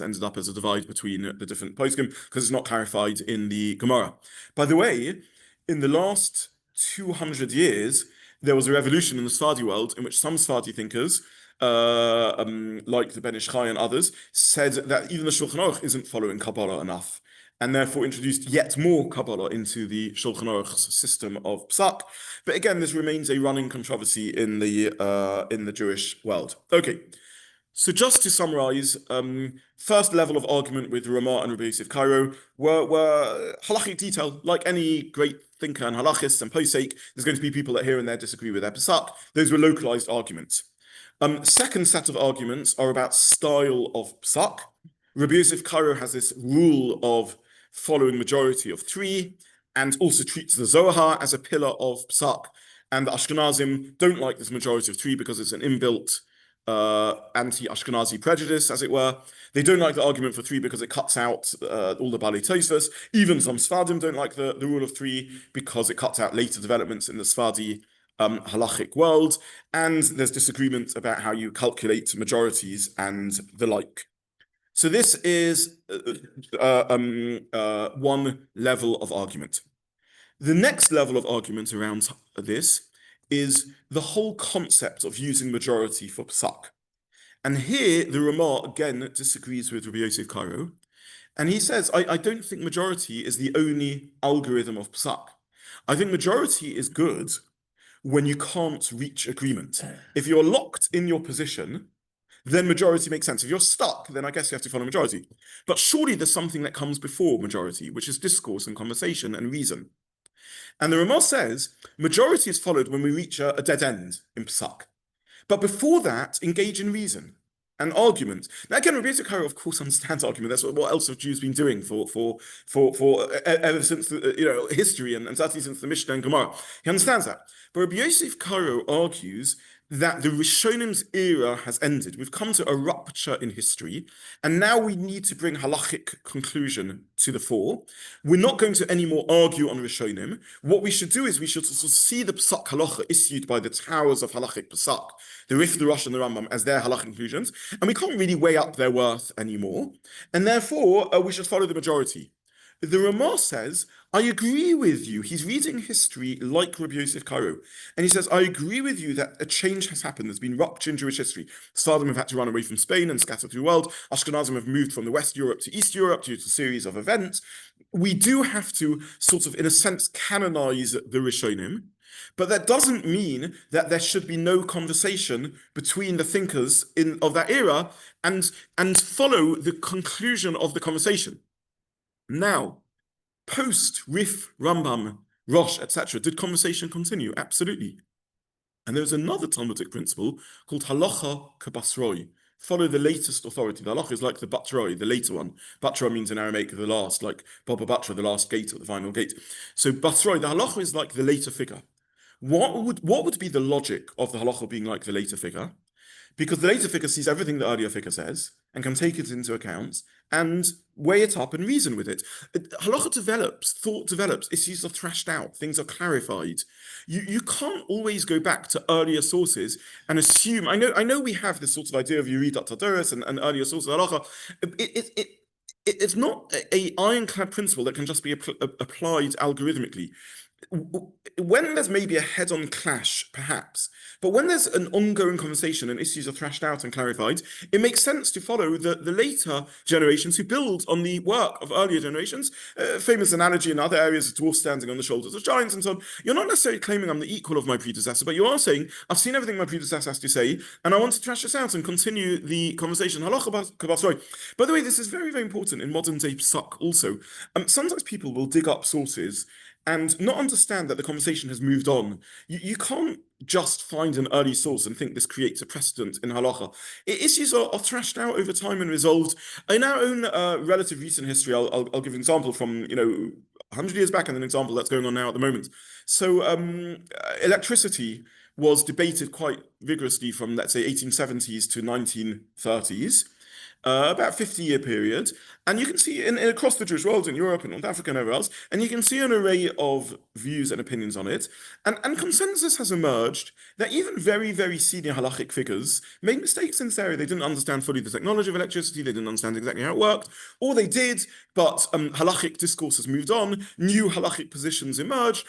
ended up as a divide between the different poskim because it's not clarified in the Gemara. By the way, in the last 200 years, there was a revolution in the Sephardi world in which some Sephardi thinkers, like the Ben Ish Chai and others, said that even the Shulchan Aruch isn't following Kabbalah enough, and therefore introduced yet more Kabbalah into the Shulchan Aruch's system of psak. But again, this remains a running controversy in the Jewish world. Okay, so just to summarize, first level of argument with Ramah and Rabbi Yosef Caro were halachic detail. Like any great thinker and halachist and posek, there's going to be people that here and there disagree with their psak. Those were localized arguments. Second set of arguments are about style of psak. Rabbi Yosef Caro has this rule of following majority of three, and also treats the Zohar as a pillar of psak. And the Ashkenazim don't like this majority of three because it's an inbuilt anti-Ashkenazi prejudice, as it were. They don't like the argument for three because it cuts out all the Balei Tosfos. Even some Sfardim don't like the rule of three because it cuts out later developments in the Sephardi halachic world, and there's disagreement about how you calculate majorities and the like. So this is one level of argument. The next level of argument around this is the whole concept of using majority for psak. And here the Ramah again disagrees with Rabbi Yosef Caro, and he says, I don't think majority is the only algorithm of psak. I think majority is good when you can't reach agreement. If you're locked in your position, then majority makes sense. If you're stuck, then I guess you have to follow majority. But surely there's something that comes before majority, which is discourse and conversation and reason. And the Ramah says, majority is followed when we reach a dead end in Pesach. But before that, engage in reason and argument. Now, again, Rabbi Karo, of course, understands argument. That's what else have Jews been doing for ever since history and certainly since the Mishnah and Gemara. He understands that. But Rabbi Yosef Caro argues that the Rishonim's era has ended. We've come to a rupture in history, and now we need to bring halachic conclusion to the fore. We're not going to anymore argue on Rishonim. What we should do is we should sort of see the Pesach halacha issued by the towers of halachic Pesach, the Rif, the Rosh, and the Rambam as their halachic conclusions, and we can't really weigh up their worth anymore, and therefore we should follow the majority. The Ramah says, I agree with you. He's reading history like Rabbi Yosef Caro. And he says, I agree with you that a change has happened. There's been rupture in Jewish history. Sfardim have had to run away from Spain and scatter through the world. Ashkenazim have moved from the West Europe to East Europe due to a series of events. We do have to sort of, in a sense, canonize the Rishonim. But that doesn't mean that there should be no conversation between the thinkers of that era and follow the conclusion of the conversation. Now, post Rif, Rambam, Rosh, etc., did conversation continue? Absolutely. And there's another Talmudic principle called halacha kabasroi. Follow the latest authority. The halacha is like the batroi, the later one. Batra means in Aramaic the last, like Baba Batra, the last gate or the final gate. So batroi, the halacha is like the later figure. What would be the logic of the halacha being like the later figure? Because the later figure sees everything the earlier figure says and can take it into account and weigh it up and reason with it. Halacha develops, thought develops, issues are thrashed out, things are clarified. You can't always go back to earlier sources and assume. I know we have this sort of idea of Yuridat Tadoros and earlier sources of halacha. It's not an ironclad principle that can just be applied algorithmically. When there's maybe a head-on clash, perhaps, but when there's an ongoing conversation and issues are thrashed out and clarified, it makes sense to follow the later generations who build on the work of earlier generations. Famous analogy in other areas of dwarfs standing on the shoulders of giants and so on. You're not necessarily claiming I'm the equal of my predecessor, but you are saying, I've seen everything my predecessor has to say, and I want to thrash this out and continue the conversation. Halacha kabasroi. By the way, this is very, very important in modern-day Pesach also. Sometimes people will dig up sources and not understand that the conversation has moved on. You can't just find an early source and think this creates a precedent in halacha. Issues are thrashed out over time and resolved. In our own relative recent history, I'll give an example from 100 years back and an example that's going on now at the moment. So electricity was debated quite vigorously from, let's say, 1870s to 1930s. About 50-year period, and you can see in across the Jewish world, in Europe and North Africa and everywhere else, and you can see an array of views and opinions on it, and consensus has emerged that even very, very senior halachic figures made mistakes in this area. They didn't understand fully the technology of electricity, they didn't understand exactly how it worked, or they did, but halachic discourse has moved on, new halachic positions emerged,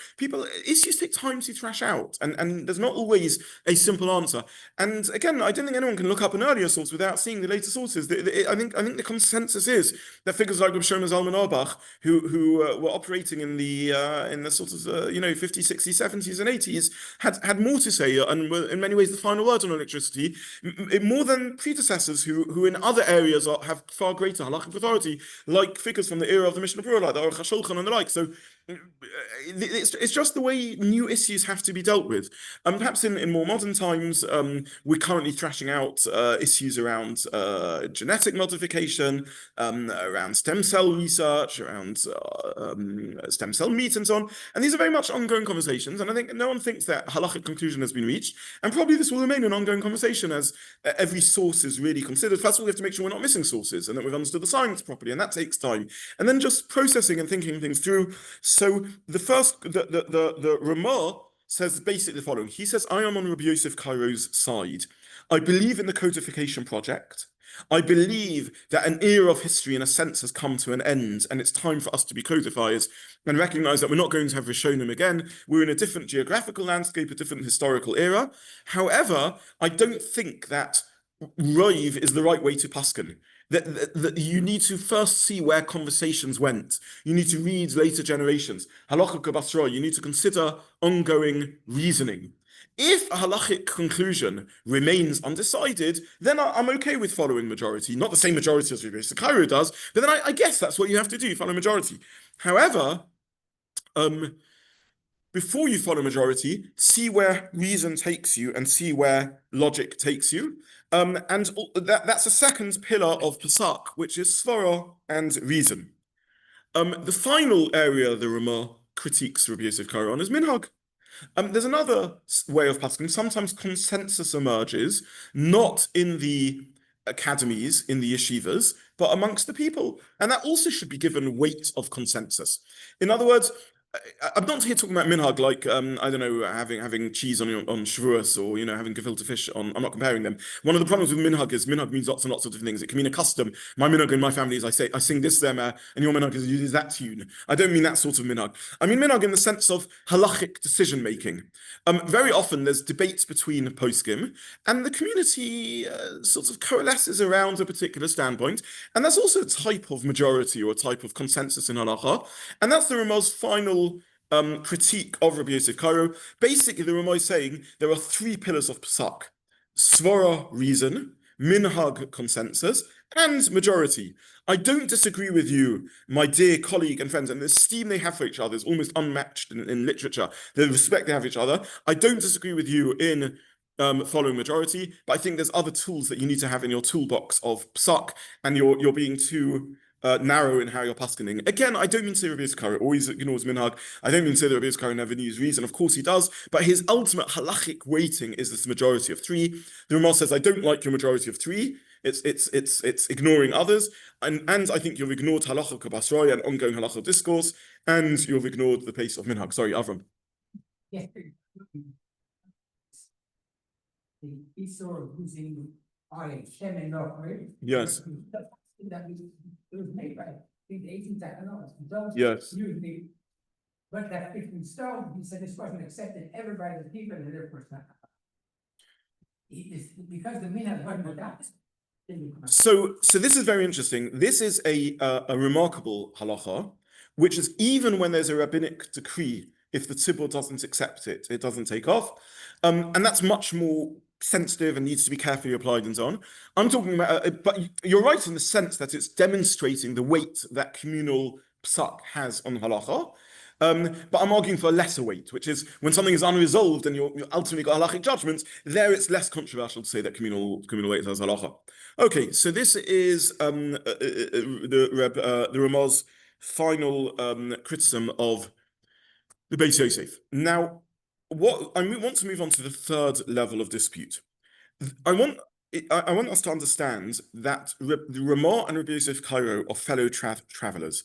issues take time to thrash out, and there's not always a simple answer. And again, I don't think anyone can look up an earlier source without seeing the later sources. I think the consensus is that figures like Rabbi Shlomo Zalman Auerbach, who were operating in the sort of 50s, 60s, 70s, and 80s, had more to say and were in many ways the final word on electricity, more than predecessors who in other areas have far greater halachic authority, like figures from the era of the Mishnah Berurah, like the Aruch Shulchan and the like. So it's just the way new issues have to be dealt with. Perhaps in more modern times, we're currently thrashing out issues around genetic modification, around stem cell research, around stem cell meat and so on. And these are very much ongoing conversations. And I think no one thinks that halachic conclusion has been reached. And probably this will remain an ongoing conversation as every source is really considered. First of all, we have to make sure we're not missing sources and that we've understood the science properly. And that takes time. And then just processing and thinking things through. So the Ramah says basically the following. He says, I am on Rabbi Yosef Caro's side. I believe in the codification project. I believe that an era of history, in a sense, has come to an end, and it's time for us to be codifiers and recognize that we're not going to have Rishonim again. We're in a different geographical landscape, a different historical era. However, I don't think that Roiv is the right way to paskin. That you need to first see where conversations went. You need to read later generations. Halacha kabasra, you need to consider ongoing reasoning. If a halachic conclusion remains undecided, then I'm okay with following majority. Not the same majority as Rabbi Karo does, but then I guess that's what you have to do, follow majority. However, before you follow majority, see where reason takes you and see where logic takes you. And that's a second pillar of Pesach, which is svara and reason. The final area the Ramah critiques Rabbi Yosef Karo on is minhag. There's another way of pasking. Sometimes consensus emerges, not in the academies, in the yeshivas, but amongst the people. And that also should be given weight of consensus. In other words, I'm not here talking about minhag like I don't know, having cheese on Shavuos, or having gefilte fish on. I'm not comparing them. One of the problems with minhag is minhag means lots and lots of different things. It can mean a custom. My minhag in my family is I sing this zemah, and your minhag is you use that tune. I don't mean that sort of minhag. I mean minhag in the sense of halachic decision making. Very often there's debates between poskim, and the community sort of coalesces around a particular standpoint, and that's also a type of majority or a type of consensus in halacha, and that's the Ramah's final critique of Rabbi Yosef Karo. Basically, the Ramah is saying there are three pillars of Pesach: svara, reason; minhag, consensus; and majority. I don't disagree with you, my dear colleague and friends, and the esteem they have for each other is almost unmatched in literature. The respect they have for each other. I don't disagree with you in following majority, but I think there's other tools that you need to have in your toolbox of Pesach, and you're being too narrow in how you're paskening. Again, I don't mean to say Rabbi Yosef Karo always ignores minhag. I don't mean to say that Rabbi Yosef Karo never needs reason. Of course he does, but his ultimate halachic weighting is this majority of three. The Ramah says, I don't like your majority of three. It's ignoring others, and I think you've ignored halacha kabasraya and ongoing halacha discourse, and you've ignored the pace of minhag. Sorry, Avram. Yes. The Isserles using Shem and Noach. Yes. That was made by the 18th. Yes. But that 15 stone, he said this wasn't accepted. Everybody was keeping it there for a second. Because the minhag wasn't adopted. So this is very interesting. This is a remarkable halacha, which is even when there's a rabbinic decree, if the tzibur doesn't accept it, it doesn't take off. And that's much more sensitive and needs to be carefully applied and so on. I'm talking about, but you're right in the sense that it's demonstrating the weight that communal psak has on halacha. But I'm arguing for a lesser weight, which is when something is unresolved and you're ultimately got halachic judgments, there it's less controversial to say that communal weight has halacha. Okay, so this is the Ramah's final criticism of the Beis Yosef. Now, what I want to move on to the third level of dispute. I want us to understand that the Ramah and Rabbi Yosef Karo are fellow travelers.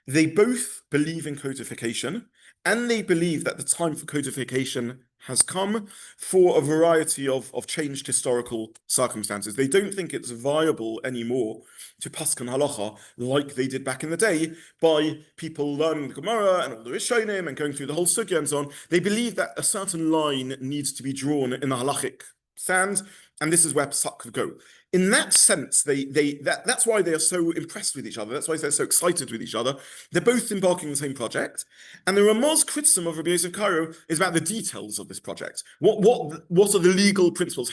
They both believe in codification, and they believe that the time for codification has come for a variety of changed historical circumstances. They don't think it's viable anymore to paskan halacha like they did back in the day by people learning the Gemara and all the Rishonim and going through the whole sugya and so on. They believe that a certain line needs to be drawn in the halachic sand, and this is where Pesach could go. In that sense, that's why they are so impressed with each other. That's why they're so excited with each other. They're both embarking on the same project. And the Ramah's criticism of Rabbi Yosef Karo is about the details of this project. What are the legal principles?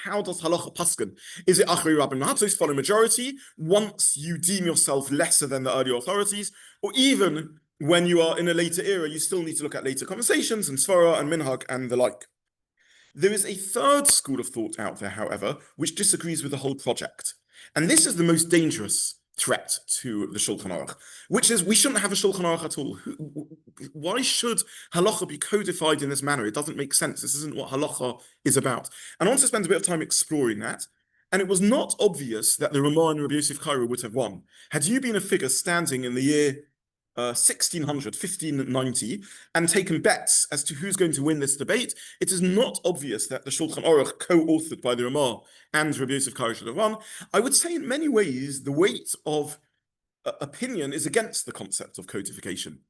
How does halacha paskin? Is it achrei rabbin mahatos, follow majority, once you deem yourself lesser than the earlier authorities, or even when you are in a later era, you still need to look at later conversations and svara and minhag and the like. There is a third school of thought out there, however, which disagrees with the whole project. And this is the most dangerous threat to the Shulchan Aruch, which is we shouldn't have a Shulchan Aruch at all. Why should halacha be codified in this manner? It doesn't make sense. This isn't what halacha is about. And I want to spend a bit of time exploring that. And it was not obvious that the Ramah and Rabbi Yosef Karo would have won. Had you been a figure standing in the year 1590, and taken bets as to who's going to win this debate, it is not obvious that the Shulchan Aruch, co-authored by the Ramah and Rabbi Yosef Karo, should have won. I would say in many ways the weight of opinion is against the concept of codification.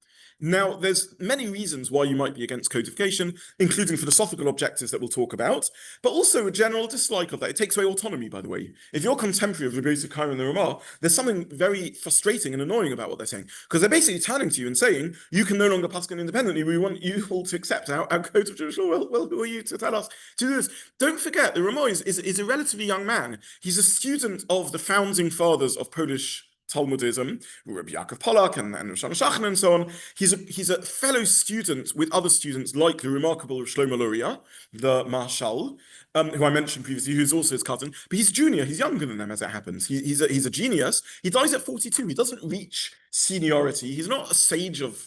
Now, there's many reasons why you might be against codification, including philosophical objectives that we'll talk about, but also a general dislike of that. It takes away autonomy, by the way. If you're contemporary of Rabbi Yosef Karo and the Ramah, there's something very frustrating and annoying about what they're saying, because they're basically turning to you and saying, you can no longer paskin independently. We want you all to accept our code of Jewish law. Well, who are you to tell us to do this? Don't forget, the Ramah is a relatively young man. He's a student of the founding fathers of Polish Talmudism, Rabbi Yaakov Pollack and Rosh Hashanah and so on. He's a fellow student with other students like the remarkable Shlomo Luria, the Marshal, who I mentioned previously, who's also his cousin. But he's junior, he's younger than them as it happens. He's a genius. He dies at 42. He doesn't reach seniority. He's not a sage of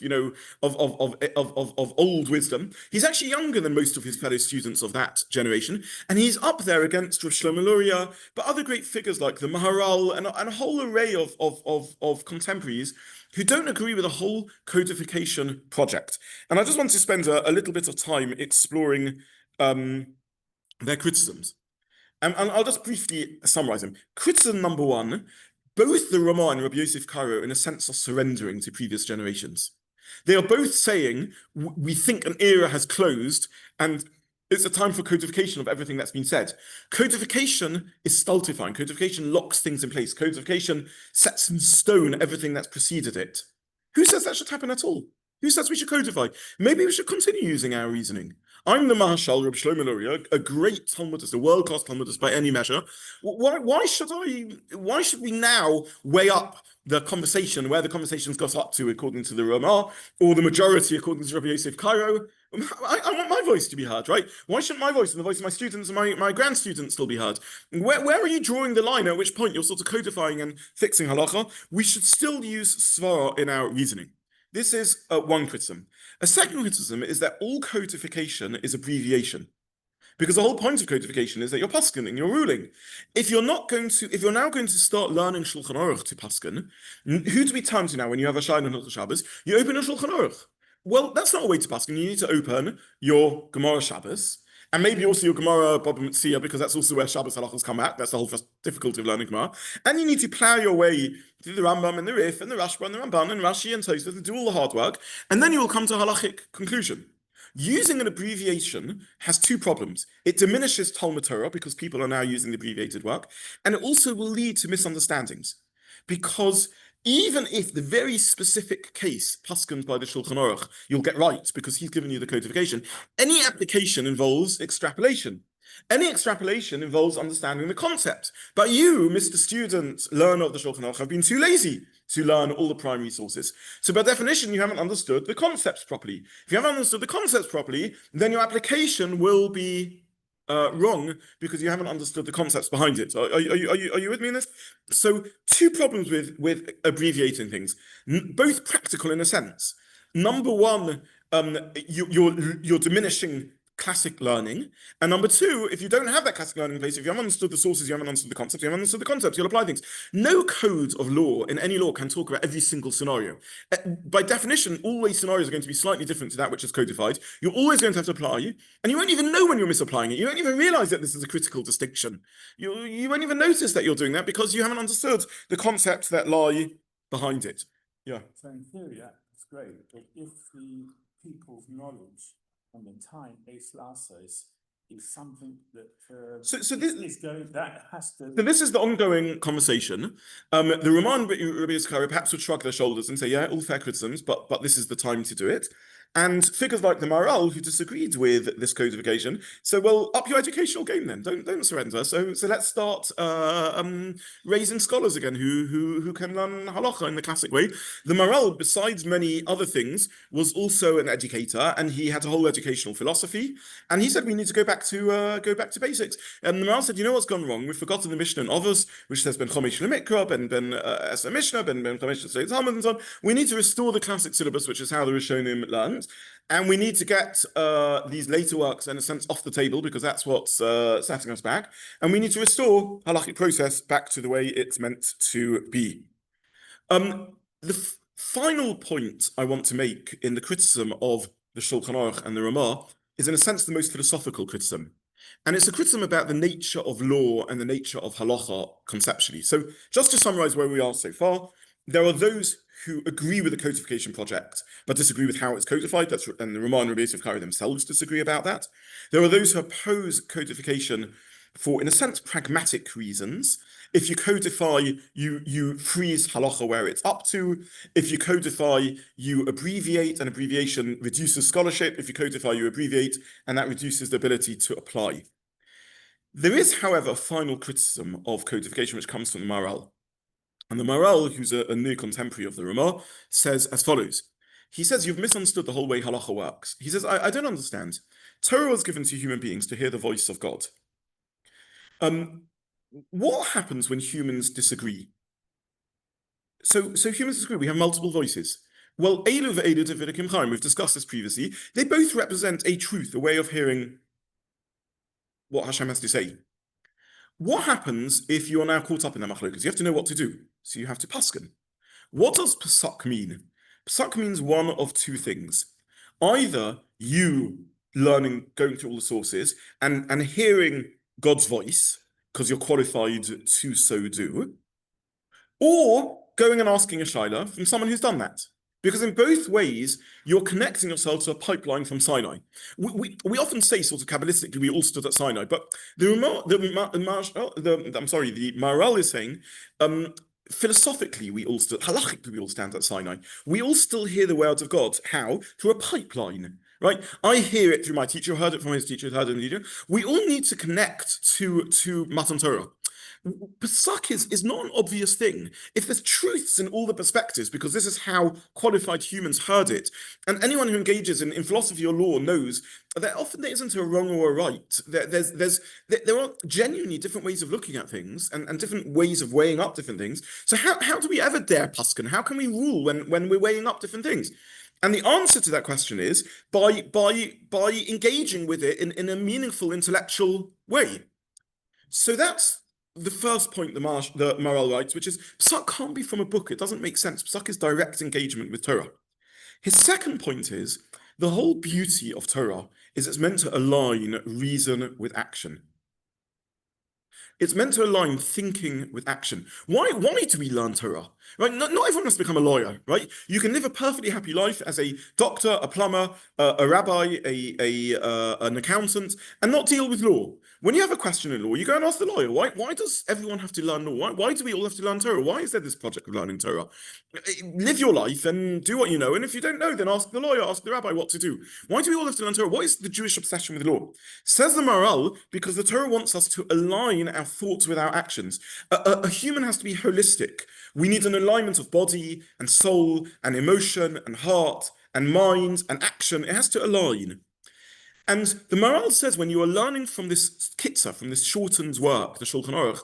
of old wisdom. He's actually younger than most of his fellow students of that generation, and he's up there against Rav Shlomo Luria, but other great figures like the Maharal and a whole array of contemporaries who don't agree with the whole codification project. And I just want to spend a little bit of time exploring their criticisms. And I'll just briefly summarize them. Criticism number one: both the Ramah and Rabbi Yosef Caro, in a sense, are surrendering to previous generations. They are both saying, we think an era has closed and it's a time for codification of everything that's been said. Codification is stultifying. Codification locks things in place. Codification sets in stone everything that's preceded it. Who says that should happen at all? Who says we should codify? Maybe we should continue using our reasoning. I'm the Marshal, Rabbi Shlomo Luria, a great Talmudist, a world-class Talmudist by any measure. Why should we now weigh up the conversation, where the conversation's got up to according to the Ramah, or the majority according to Rabbi Yosef Caro? I want my voice to be heard, right? Why shouldn't my voice and the voice of my students and my grand students still be heard? Where are you drawing the line at which point you're sort of codifying and fixing halacha? We should still use svara in our reasoning. This is one criticism. A second criticism is that all codification is abbreviation, because the whole point of codification is that you're paskening, you're ruling. If you're now going to start learning Shulchan Aruch to pasken, who do we turn to now when you have a Shai on Shabbos? You open a Shulchan Aruch. Well, that's not a way to pasken. You need to open your Gemara Shabbos, and maybe also your Gemara Baba Metzia, because that's also where Shabbos halachas come at. That's the whole difficulty of learning Gemara. And you need to plow your way through the Rambam and the Rif and the Rashba and the Ramban and Rashi and Tosfos and do all the hard work, and then you will come to a halachic conclusion. Using an abbreviation has two problems. It diminishes Talmud Torah because people are now using the abbreviated work, and it also will lead to misunderstandings. Because even if the very specific case paskened by the Shulchan Aruch you'll get right because he's given you the codification, any application involves extrapolation. Any extrapolation involves understanding the concept. But you, Mr. Student, learner of the Shulchan Aruch, have been too lazy to learn all the primary sources. So by definition, you haven't understood the concepts properly. If you haven't understood the concepts properly, then your application will be wrong because you haven't understood the concepts behind it. Are you with me in this? So two problems with abbreviating things, both practical in a sense. Number one, you're diminishing classic learning, and number two, if you don't have that classic learning in place, if you haven't understood the sources, you haven't understood the concepts, you haven't understood the concepts, you'll apply things. No code of law in any law can talk about every single scenario. By definition, always scenarios are going to be slightly different to that which is codified. You're always going to have to apply, and you won't even know when you're misapplying it. You won't even realize that this is a critical distinction. You won't even notice that you're doing that because you haven't understood the concepts that lie behind it. Yeah. So in theory, that's great, but if the people's knowledge and the time is something that so this is going, that has to. So this is the ongoing conversation. The Ramah and Rabbi Karo perhaps would shrug their shoulders and say, yeah, all fair criticisms, but this is the time to do it. And figures like the Maharal, who disagreed with this codification, so well, up your educational game then. Don't surrender. So let's start raising scholars again who can learn halacha in the classic way. The Maharal, besides many other things, was also an educator, and he had a whole educational philosophy. And he said we need to go back to basics. And the Maharal said, you know what's gone wrong? We've forgotten the Mishnah in Ovos, which says ben chomesh lemikra, ben es Mishnah, ben chomesh l'seid Talmud, and so on. We need to restore the classic syllabus, which is how the Rishonim learned. And we need to get these later works, in a sense, off the table, because that's what's setting us back. And we need to restore halachic process back to the way it's meant to be. The final point I want to make in the criticism of the Shulchan Aruch and the Ramah is, in a sense, the most philosophical criticism. And it's a criticism about the nature of law and the nature of halacha conceptually. So just to summarize where we are so far, there are those who agree with the codification project, but disagree with how it's codified. And the Ramah and Rabbi Yosef Karo themselves disagree about that. There are those who oppose codification for, in a sense, pragmatic reasons. If you codify, you freeze halacha where it's up to. If you codify, you abbreviate, and abbreviation reduces scholarship. If you codify, you abbreviate, and that reduces the ability to apply. There is, however, a final criticism of codification which comes from the Maharal. And the Maharal, who's a near contemporary of the Ramah, says as follows. He says, you've misunderstood the whole way halacha works. He says, I don't understand. Torah was given to human beings to hear the voice of God. What happens when humans disagree? So humans disagree. We have multiple voices. Well, Eilu ve'Eilu Tevidikim Chaim, we've discussed this previously. They both represent a truth, a way of hearing what Hashem has to say. What happens if you're now caught up in the machlokas? You have to know what to do. So you have to paskin. What does pasak mean? Pasak means one of two things. Either you learning, going through all the sources and hearing God's voice, because you're qualified to so do, or going and asking a shaila from someone who's done that. Because in both ways, you're connecting yourself to a pipeline from Sinai. We often say, sort of Kabbalistically, we all stood at Sinai, but the Maharal is saying, philosophically, we all stood, halachically, we all stand at Sinai. We all still hear the words of God. How? Through a pipeline, right? I hear it through my teacher, heard it from his teacher, heard it from the teacher. We all need to connect to Matan Torah. Pasak is not an obvious thing. If there's truths in all the perspectives, because this is how qualified humans heard it, and anyone who engages in philosophy or law knows that often there isn't a wrong or a right. There are genuinely different ways of looking at things and different ways of weighing up different things. So how do we ever dare paskin? How can we rule when we're weighing up different things? And the answer to that question is by engaging with it in a meaningful intellectual way. So that's the first point the Maharal writes, which is Psak can't be from a book. It doesn't make sense. Psak is direct engagement with Torah. His second point is the whole beauty of Torah is it's meant to align reason with action. It's meant to align thinking with action. Why do we learn Torah? Right? Not everyone has to become a lawyer, right? You can live a perfectly happy life as a doctor, a plumber, a rabbi, an accountant, and not deal with law. When you have a question in law, you go and ask the lawyer. Why does everyone have to learn law? Why do we all have to learn Torah? Why is there this project of learning Torah? Live your life and do what you know. And if you don't know, then ask the lawyer, ask the rabbi what to do. Why do we all have to learn Torah? What is the Jewish obsession with law? Says the Maharal, because the Torah wants us to align our thoughts with our actions. A human has to be holistic. We need an alignment of body and soul and emotion and heart and mind and action. It has to align. And the Maharal says when you are learning from this kitzah, from this shortened work, the Shulchan Aruch,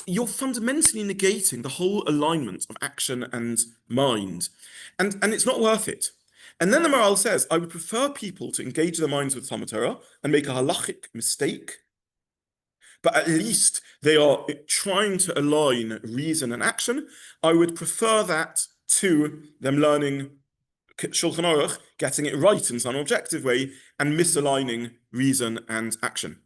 you're fundamentally negating the whole alignment of action and mind. And it's not worth it. And then the Maharal says, I would prefer people to engage their minds with Talmud Torah and make a halachic mistake, but at least they are trying to align reason and action. I would prefer that to them learning Shulchan Aruch, getting it right in some objective way, and misaligning reason and action.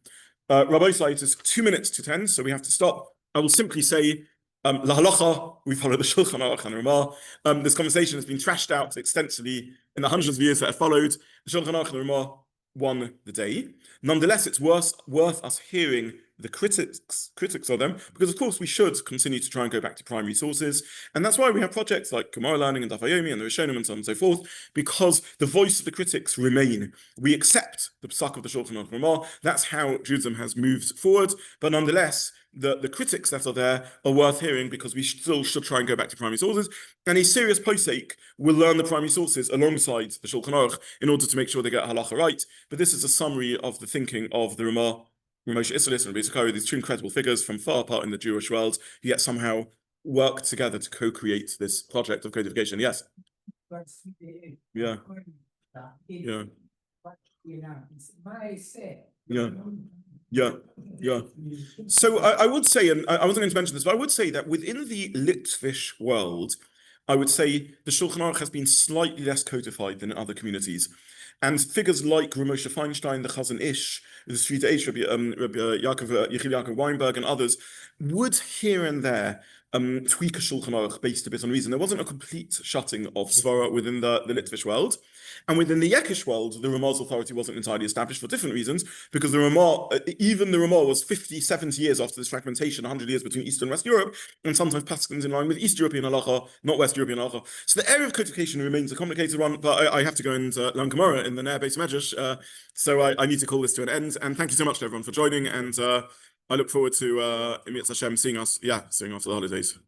Rabbi said it is 2 minutes to 10, so we have to stop. I will simply say, La halacha, we follow the Shulchan Aruch and Ramah. This conversation has been trashed out extensively in the hundreds of years that have followed. The Shulchan Aruch and Ramah won the day. Nonetheless, it's worth us hearing the critics of them, because of course we should continue to try and go back to primary sources, and that's why we have projects like Gemara Learning and Daf Yomi and the Rishonim and so on and so forth, because the voice of the critics remain. We accept the Psak of the Shulchan Aruch Ramah. That's how Judaism has moved forward, but nonetheless, the critics that are there are worth hearing, because we still should try and go back to primary sources, and a serious posek will learn the primary sources alongside the Shulchan Aruch in order to make sure they get halacha right. But this is a summary of the thinking of the Ramah, Moshe, Isserles, and Rabbi Karo, these two incredible figures from far apart in the Jewish world, who yet somehow worked together to co-create this project of codification. Yes? Yeah. Yeah. Yeah. So I would say, and I wasn't going to mention this, but I would say that within the Litvish world, I would say the Shulchan Aruch has been slightly less codified than in other communities. And figures like Moshe Feinstein, the Chazon Ish, the Street Ish, Rabbi Yechiel Weinberg, and others would here and there tweak a Shulchan Aruch based a bit on reason. There wasn't a complete shutting of Svara within the Litvish world. And within the Yekish world, the Ramah's authority wasn't entirely established for different reasons, because the Ramah, even the Ramah was 50, 70 years after this fragmentation, 100 years between East and West Europe, and sometimes Paskins in line with East European halacha, not West European halacha. So the area of codification remains a complicated one, but I have to go and learn Gemara in the Ner Beis Medrash, so I need to call this to an end. And thank you so much to everyone for joining, and I look forward to Hashem seeing us after the holidays.